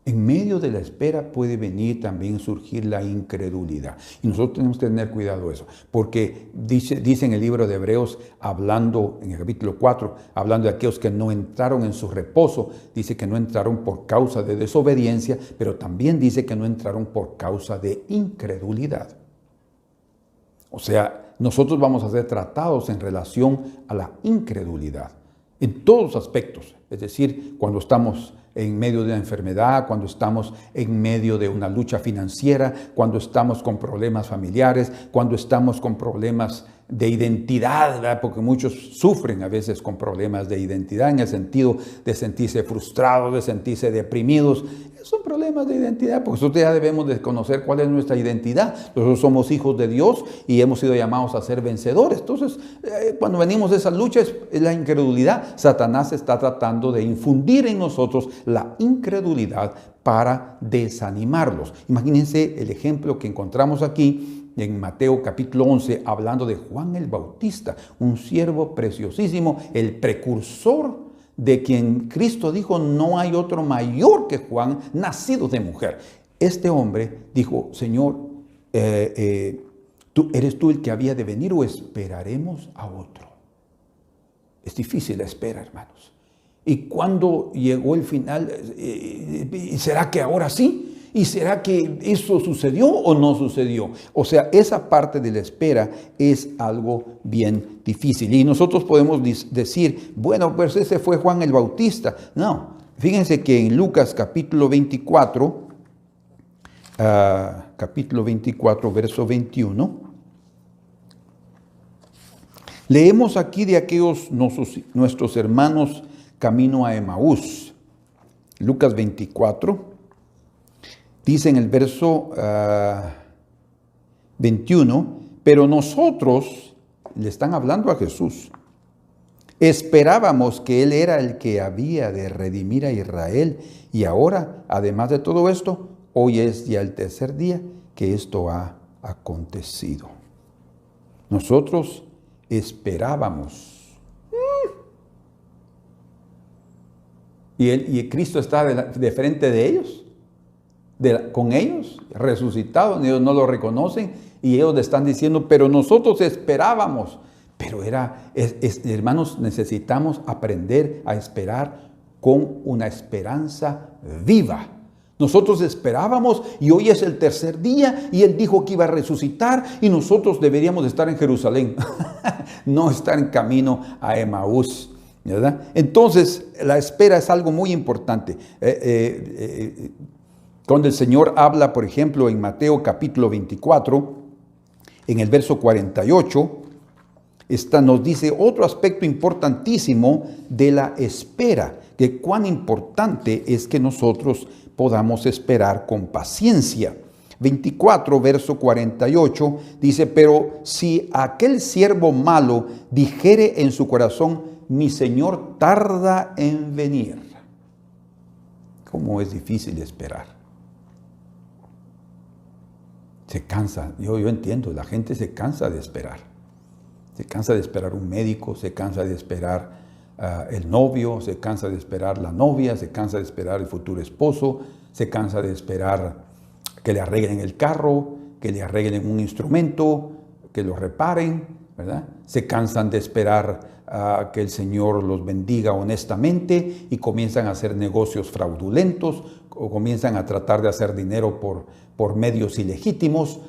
En medio de la espera puede venir también surgir la incredulidad. Y nosotros tenemos que tener cuidado de eso. Porque dice en el libro de Hebreos, hablando en el capítulo 4, hablando de aquellos que no entraron en su reposo, dice que no entraron por causa de desobediencia, pero también dice que no entraron por causa de incredulidad. O sea, nosotros vamos a ser tratados en relación a la incredulidad, en todos los aspectos. Es decir, cuando estamos en medio de una enfermedad, cuando estamos en medio de una lucha financiera, cuando estamos con problemas familiares, cuando estamos con problemas de identidad, ¿verdad? Porque muchos sufren a veces con problemas de identidad en el sentido de sentirse frustrados, de sentirse deprimidos. Son problemas de identidad, porque nosotros ya debemos de conocer cuál es nuestra identidad. Nosotros somos hijos de Dios y hemos sido llamados a ser vencedores. Entonces, cuando venimos de esas luchas, es la incredulidad. Satanás está tratando de infundir en nosotros la incredulidad para desanimarlos. Imagínense el ejemplo que encontramos aquí en Mateo capítulo 11, hablando de Juan el Bautista, un siervo preciosísimo, el precursor de quien Cristo dijo, no hay otro mayor que Juan, nacido de mujer. Este hombre dijo, Señor, ¿eres tú el que había de venir o esperaremos a otro? Es difícil la espera, hermanos. Y cuando llegó el final, ¿será que ahora sí? ¿Y será que eso sucedió o no sucedió? O sea, esa parte de la espera es algo bien difícil. Y nosotros podemos decir, bueno, pues ese fue Juan el Bautista. No, fíjense que en Lucas capítulo 24, verso 21, leemos aquí de aquellos nuestros hermanos camino a Emaús. Lucas 24. Dice en el verso 21, pero nosotros, le están hablando a Jesús, esperábamos que Él era el que había de redimir a Israel. Y ahora, además de todo esto, hoy es ya el tercer día que esto ha acontecido. Nosotros esperábamos. Y Cristo está de frente de ellos. Con ellos, resucitados, ellos no lo reconocen y ellos le están diciendo, pero nosotros esperábamos. Pero hermanos, necesitamos aprender a esperar con una esperanza viva. Nosotros esperábamos y hoy es el tercer día y Él dijo que iba a resucitar y nosotros deberíamos estar en Jerusalén, no estar en camino a Emaús, ¿verdad? Entonces, la espera es algo muy importante. Cuando el Señor habla, por ejemplo, en Mateo capítulo 24, en el verso 48, nos dice otro aspecto importantísimo de la espera, que cuán importante es que nosotros podamos esperar con paciencia. 24, verso 48, dice, pero si aquel siervo malo dijere en su corazón, mi Señor tarda en venir. ¿Cómo es difícil esperar? Se cansa, yo entiendo, la gente se cansa de esperar. Se cansa de esperar un médico, se cansa de esperar el novio, se cansa de esperar la novia, se cansa de esperar el futuro esposo, se cansa de esperar que le arreglen el carro, que le arreglen un instrumento, que lo reparen, ¿verdad? Se cansan de esperar que el Señor los bendiga honestamente y comienzan a hacer negocios fraudulentos o comienzan a tratar de hacer dinero por medios ilegítimos,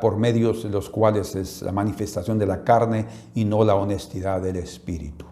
por medios de los cuales es la manifestación de la carne y no la honestidad del espíritu.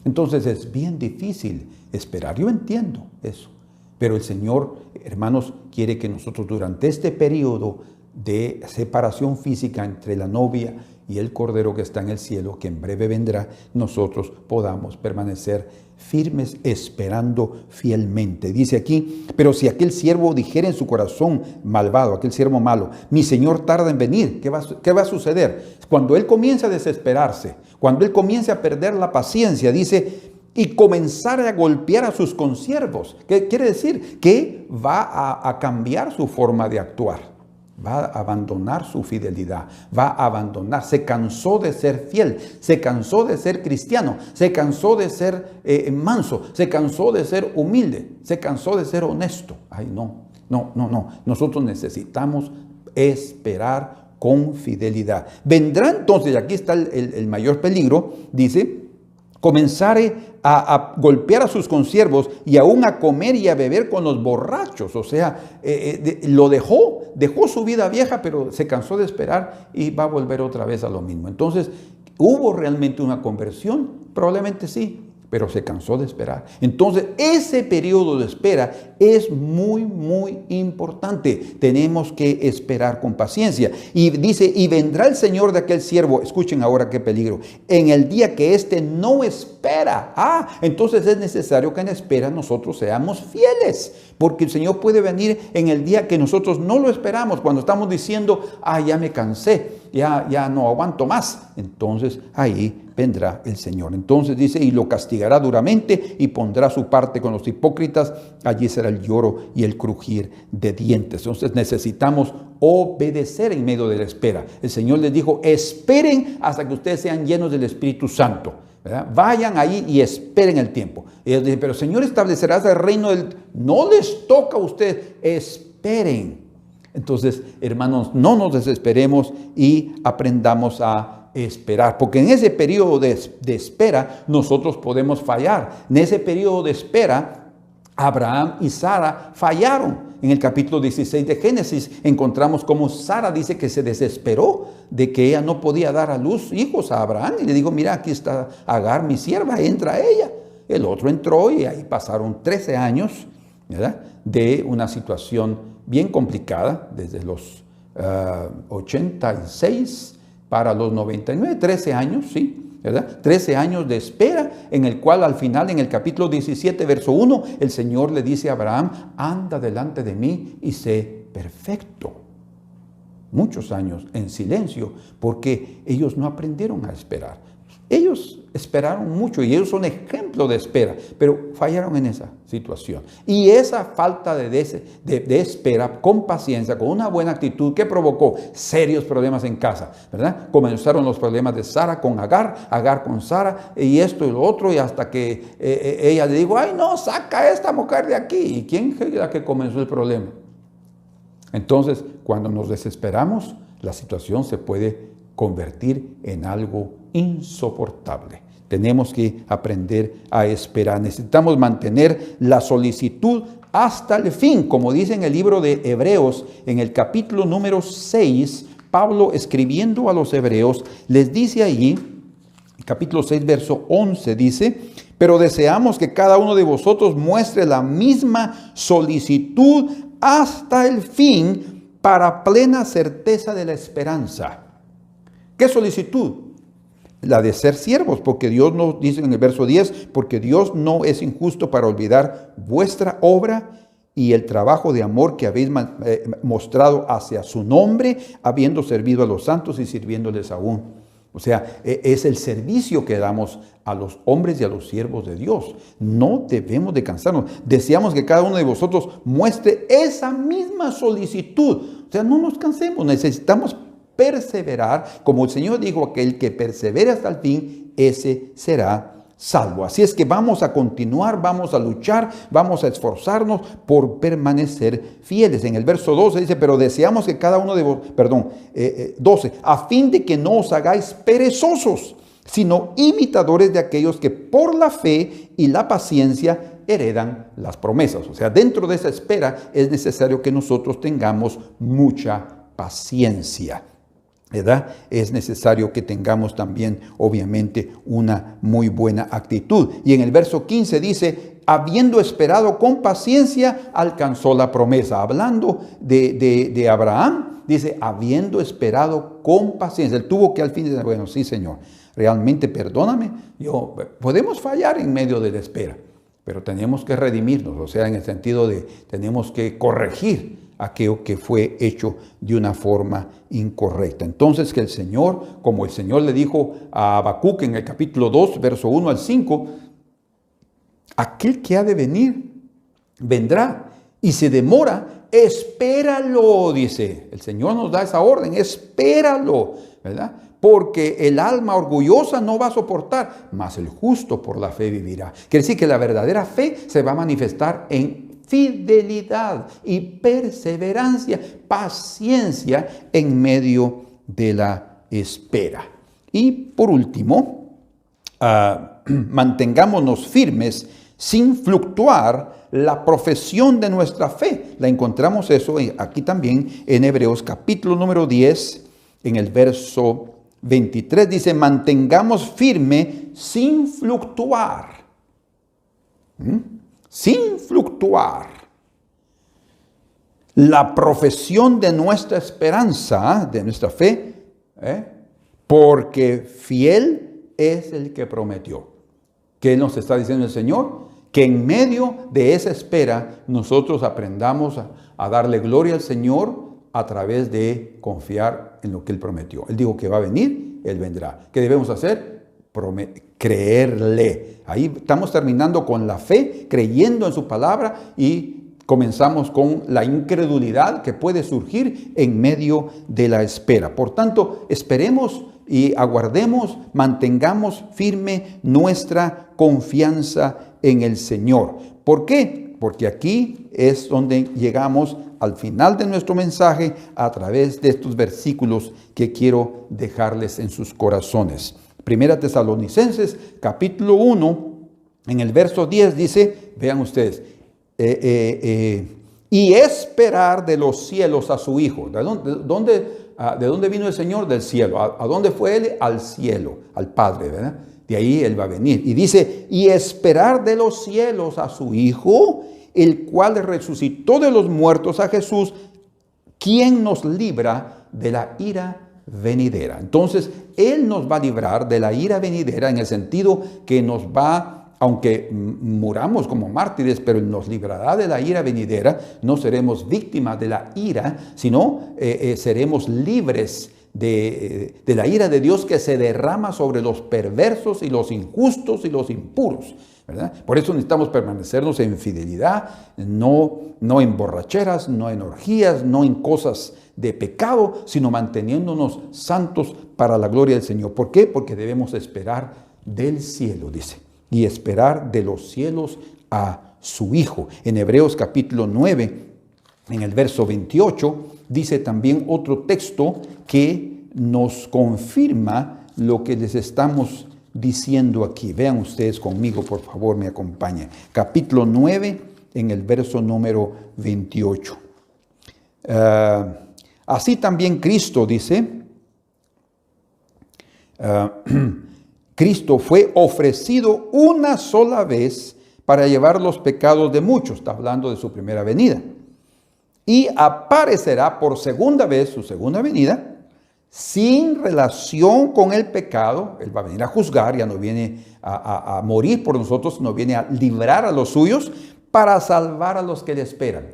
Entonces es bien difícil esperar. Yo entiendo eso, pero el Señor, hermanos, quiere que nosotros durante este periodo de separación física entre la novia y el Cordero que está en el cielo, que en breve vendrá, nosotros podamos permanecer firmes esperando fielmente. Dice aquí, pero si aquel siervo dijera en su corazón malvado, aquel siervo malo, mi Señor tarda en venir, ¿qué va a suceder? Cuando él comience a desesperarse, cuando él comience a perder la paciencia, dice, y comenzar a golpear a sus consiervos. ¿Qué quiere decir? Que va a cambiar su forma de actuar. Va a abandonar su fidelidad, va a abandonar, se cansó de ser fiel, se cansó de ser cristiano, se cansó de ser manso, se cansó de ser humilde, se cansó de ser honesto. Ay, no. Nosotros necesitamos esperar con fidelidad. Vendrá entonces, y aquí está el mayor peligro, dice, comenzare a golpear a sus consiervos y aún a comer y a beber con los borrachos. O sea, lo dejó su vida vieja, pero se cansó de esperar y va a volver otra vez a lo mismo. Entonces, ¿hubo realmente una conversión? Probablemente sí, pero se cansó de esperar. Entonces, ese periodo de espera es muy, muy importante. Tenemos que esperar con paciencia. Y dice, y vendrá el Señor de aquel siervo, escuchen ahora qué peligro, en el día que éste no espera. Entonces es necesario que en espera nosotros seamos fieles, porque el Señor puede venir en el día que nosotros no lo esperamos, cuando estamos diciendo, ya me cansé, ya no aguanto más. Entonces ahí vendrá el Señor. Entonces dice, y lo castigará duramente y pondrá su parte con los hipócritas. Allí será el lloro y el crujir de dientes. Entonces necesitamos obedecer en medio de la espera. El Señor les dijo, esperen hasta que ustedes sean llenos del Espíritu Santo. ¿verdad? Vayan ahí y esperen el tiempo. Ellos dicen, pero Señor, establecerás el reino del... No les toca a ustedes, esperen. Entonces, hermanos, no nos desesperemos y aprendamos a esperar, porque en ese periodo de espera nosotros podemos fallar. En ese periodo de espera, Abraham y Sara fallaron. En el capítulo 16 de Génesis encontramos cómo Sara dice que se desesperó de que ella no podía dar a luz hijos a Abraham. Y le digo, mira, aquí está Agar, mi sierva, entra ella. El otro entró y ahí pasaron 13 años, ¿verdad?, de una situación bien complicada, desde los 86 para los 99, 13 años, ¿sí? ¿Verdad? 13 años de espera, en el cual al final, en el capítulo 17, verso 1, el Señor le dice a Abraham, anda delante de mí y sé perfecto. Muchos años en silencio, porque ellos no aprendieron a esperar. Ellos esperaron mucho y ellos son ejemplo de espera, pero fallaron en esa situación. Y esa falta de espera, con paciencia, con una buena actitud, que provocó serios problemas en casa, ¿verdad? Comenzaron los problemas de Sara con Agar, Agar con Sara, y esto y lo otro, y hasta que ella le dijo, ay no, saca a esta mujer de aquí. ¿Y quién es la que comenzó el problema? Entonces, cuando nos desesperamos, la situación se puede convertir en algo insoportable. Tenemos que aprender a esperar. Necesitamos mantener la solicitud hasta el fin, como dice en el libro de Hebreos, en el capítulo número 6, Pablo, escribiendo a los hebreos, les dice allí, capítulo 6, verso 11, dice, pero deseamos que cada uno de vosotros muestre la misma solicitud hasta el fin para plena certeza de la esperanza. ¿Qué solicitud? La de ser siervos, porque Dios nos dice en el verso 10, porque Dios no es injusto para olvidar vuestra obra y el trabajo de amor que habéis mostrado hacia su nombre, habiendo servido a los santos y sirviéndoles aún. O sea, es el servicio que damos a los hombres y a los siervos de Dios. No debemos de cansarnos. Deseamos que cada uno de vosotros muestre esa misma solicitud. O sea, no nos cansemos, necesitamos perseverar, como el Señor dijo, aquel que persevere hasta el fin, ese será salvo. Así es que vamos a continuar, vamos a luchar, vamos a esforzarnos por permanecer fieles. En el verso 12 dice, pero deseamos que cada uno de vosotros, 12, a fin de que no os hagáis perezosos, sino imitadores de aquellos que por la fe y la paciencia heredan las promesas. O sea, dentro de esa espera es necesario que nosotros tengamos mucha paciencia, ¿verdad? Es necesario que tengamos también, obviamente, una muy buena actitud. Y en el verso 15 dice, habiendo esperado con paciencia, alcanzó la promesa. Hablando de Abraham, dice, habiendo esperado con paciencia. Él tuvo que al fin decir, bueno, sí, Señor, realmente perdóname. Podemos fallar en medio de la espera, pero tenemos que redimirnos, o sea, en el sentido de tenemos que corregir aquello que fue hecho de una forma incorrecta. Entonces que el Señor, como el Señor le dijo a Habacuc en el capítulo 2, verso 1 al 5, aquel que ha de venir, vendrá, y si demora, espéralo, dice. El Señor nos da esa orden, espéralo, ¿verdad? Porque el alma orgullosa no va a soportar, mas el justo por la fe vivirá. Quiere decir que la verdadera fe se va a manifestar en fidelidad y perseverancia, paciencia en medio de la espera. Y por último, mantengámonos firmes sin fluctuar la profesión de nuestra fe. La encontramos eso aquí también en Hebreos capítulo número 10, en el verso 23, dice, mantengamos firme sin fluctuar. Sin fluctuar la profesión de nuestra esperanza, de nuestra fe, porque fiel es el que prometió. ¿Qué nos está diciendo el Señor? Que en medio de esa espera nosotros aprendamos a darle gloria al Señor a través de confiar en lo que Él prometió. Él dijo que va a venir, Él vendrá. ¿Qué debemos hacer? Creerle. Ahí estamos terminando con la fe, creyendo en su palabra, y comenzamos con la incredulidad que puede surgir en medio de la espera. Por tanto, esperemos y aguardemos, mantengamos firme nuestra confianza en el Señor. ¿Por qué? Porque aquí es donde llegamos al final de nuestro mensaje a través de estos versículos que quiero dejarles en sus corazones. Primera Tesalonicenses, capítulo 1, en el verso 10 dice, vean ustedes, y esperar de los cielos a su Hijo. ¿De dónde vino el Señor? Del cielo. ¿A dónde fue Él? Al cielo, al Padre, ¿verdad? De ahí Él va a venir. Y dice, y esperar de los cielos a su Hijo, el cual resucitó de los muertos, a Jesús, quien nos libra de la ira venidera. Entonces, Él nos va a librar de la ira venidera en el sentido que nos va, aunque muramos como mártires, pero nos librará de la ira venidera. No seremos víctimas de la ira, sino seremos libres de la ira de Dios que se derrama sobre los perversos y los injustos y los impuros, ¿verdad? Por eso necesitamos permanecernos en fidelidad, no en borracheras, no en orgías, no en cosas de pecado, sino manteniéndonos santos para la gloria del Señor. ¿Por qué? Porque debemos esperar del cielo, dice, y esperar de los cielos a su Hijo. En Hebreos capítulo 9, en el verso 28, dice también otro texto que nos confirma lo que les estamos diciendo aquí. Vean ustedes conmigo, por favor, me acompañen. Capítulo 9, en el verso número 28. Así también Cristo, dice, Cristo fue ofrecido una sola vez para llevar los pecados de muchos. Está hablando de su primera venida. Y aparecerá por segunda vez, su segunda venida, sin relación con el pecado. Él va a venir a juzgar, ya no viene a morir por nosotros, no viene a librar a los suyos para salvar a los que le esperan.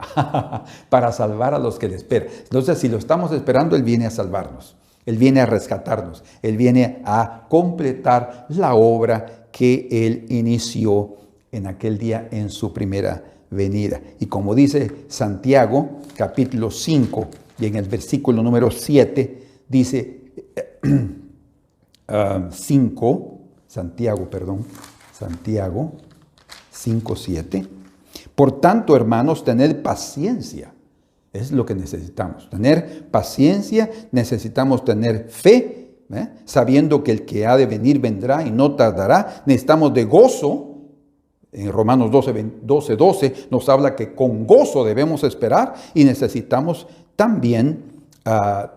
Para salvar a los que le esperan. Entonces, si lo estamos esperando, Él viene a salvarnos. Él viene a rescatarnos. Él viene a completar la obra que Él inició en aquel día en su primera venida. Y como dice Santiago, capítulo 5, y en el versículo número 7, dice, Santiago 5, 7. Por tanto, hermanos, tened paciencia. Es lo que necesitamos. Tener paciencia, necesitamos tener fe, sabiendo que el que ha de venir vendrá y no tardará. Necesitamos de gozo. En Romanos 12 nos habla que con gozo debemos esperar, y necesitamos también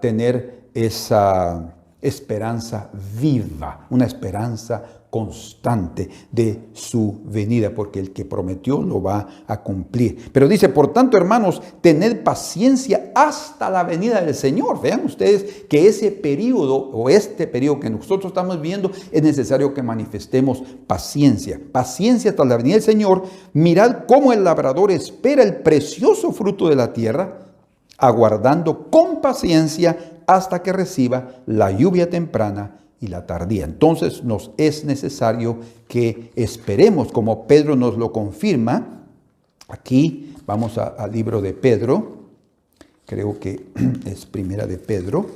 tener esa esperanza viva, una esperanza constante de su venida, porque el que prometió lo va a cumplir. Pero dice, por tanto, hermanos, tened paciencia hasta la venida del Señor. Vean ustedes que ese periodo, o este periodo que nosotros estamos viviendo, es necesario que manifestemos paciencia. Paciencia hasta la venida del Señor. Mirad cómo el labrador espera el precioso fruto de la tierra, aguardando con paciencia hasta que reciba la lluvia temprana y la tardía. Entonces nos es necesario que esperemos, como Pedro nos lo confirma. Aquí vamos al libro de Pedro, creo que es primera de Pedro.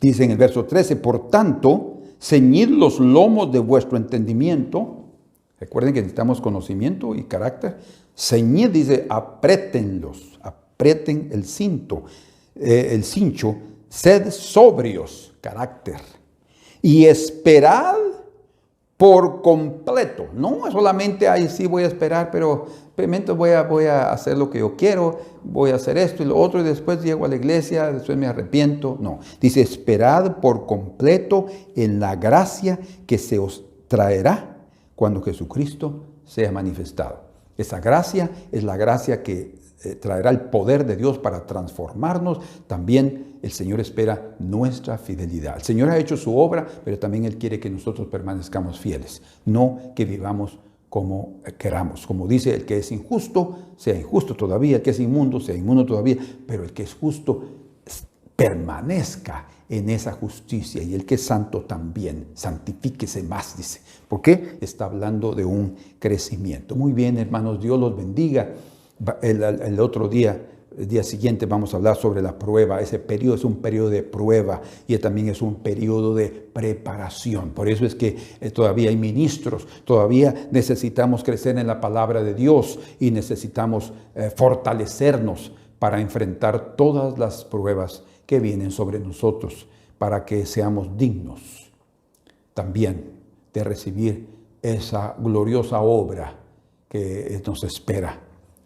Dice en el verso 13, por tanto, ceñid los lomos de vuestro entendimiento. Recuerden que necesitamos conocimiento y carácter. Ceñid, dice, apriétenlos, aprieten el cinto, el cincho, sed sobrios, carácter, y esperad por completo. No solamente, ay, sí voy a esperar, pero primero voy a hacer lo que yo quiero, voy a hacer esto y lo otro, y después llego a la iglesia, después me arrepiento. No, dice, esperad por completo en la gracia que se os traerá cuando Jesucristo sea manifestado. Esa gracia es la gracia que traerá el poder de Dios para transformarnos. También el Señor espera nuestra fidelidad. El Señor ha hecho su obra, pero también Él quiere que nosotros permanezcamos fieles, no que vivamos como queramos. Como dice, el que es injusto, sea injusto todavía; el que es inmundo, sea inmundo todavía; pero el que es justo, permanezca en esa justicia, y el que es santo también, santifíquese más, dice. ¿Por qué? Está hablando de un crecimiento. Muy bien, hermanos, Dios los bendiga. El otro día, el día siguiente, vamos a hablar sobre la prueba. Ese periodo es un periodo de prueba y también es un periodo de preparación. Por eso es que todavía hay ministros, todavía necesitamos crecer en la palabra de Dios y necesitamos fortalecernos para enfrentar todas las pruebas que vienen sobre nosotros, para que seamos dignos también de recibir esa gloriosa obra que nos espera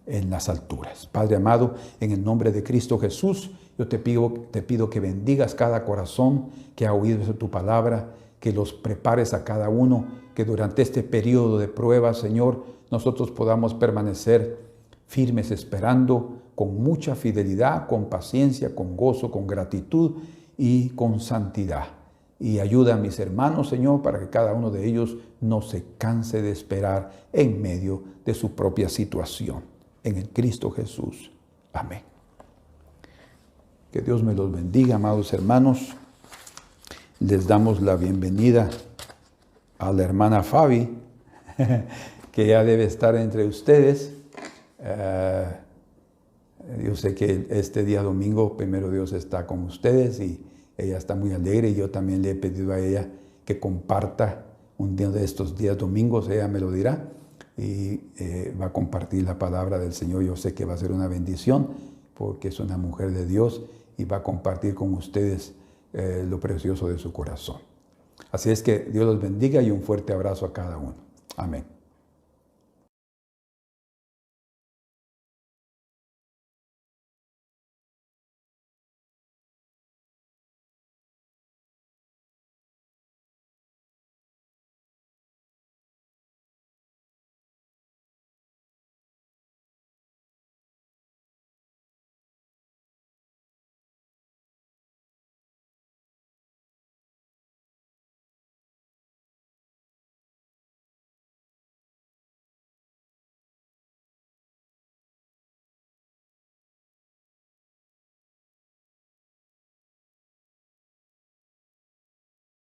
en las alturas. Padre amado, en el nombre de Cristo Jesús, yo te pido que bendigas cada corazón que ha oído tu palabra, que los prepares a cada uno, que durante este periodo de prueba, Señor, nosotros podamos permanecer firmes esperando con mucha fidelidad, con paciencia, con gozo, con gratitud y con santidad. Y ayuda a mis hermanos, Señor, para que cada uno de ellos no se canse de esperar en medio de su propia situación. En el Cristo Jesús. Amén. Que Dios me los bendiga, amados hermanos. Les damos la bienvenida a la hermana Fabi, que ya debe estar entre ustedes. Yo sé que este día domingo, primero Dios está con ustedes y ella está muy alegre, y yo también le he pedido a ella que comparta un día de estos días domingos, ella me lo dirá, y va a compartir la palabra del Señor. Yo sé que va a ser una bendición porque es una mujer de Dios y va a compartir con ustedes lo precioso de su corazón. Así es que Dios los bendiga y un fuerte abrazo a cada uno. Amén.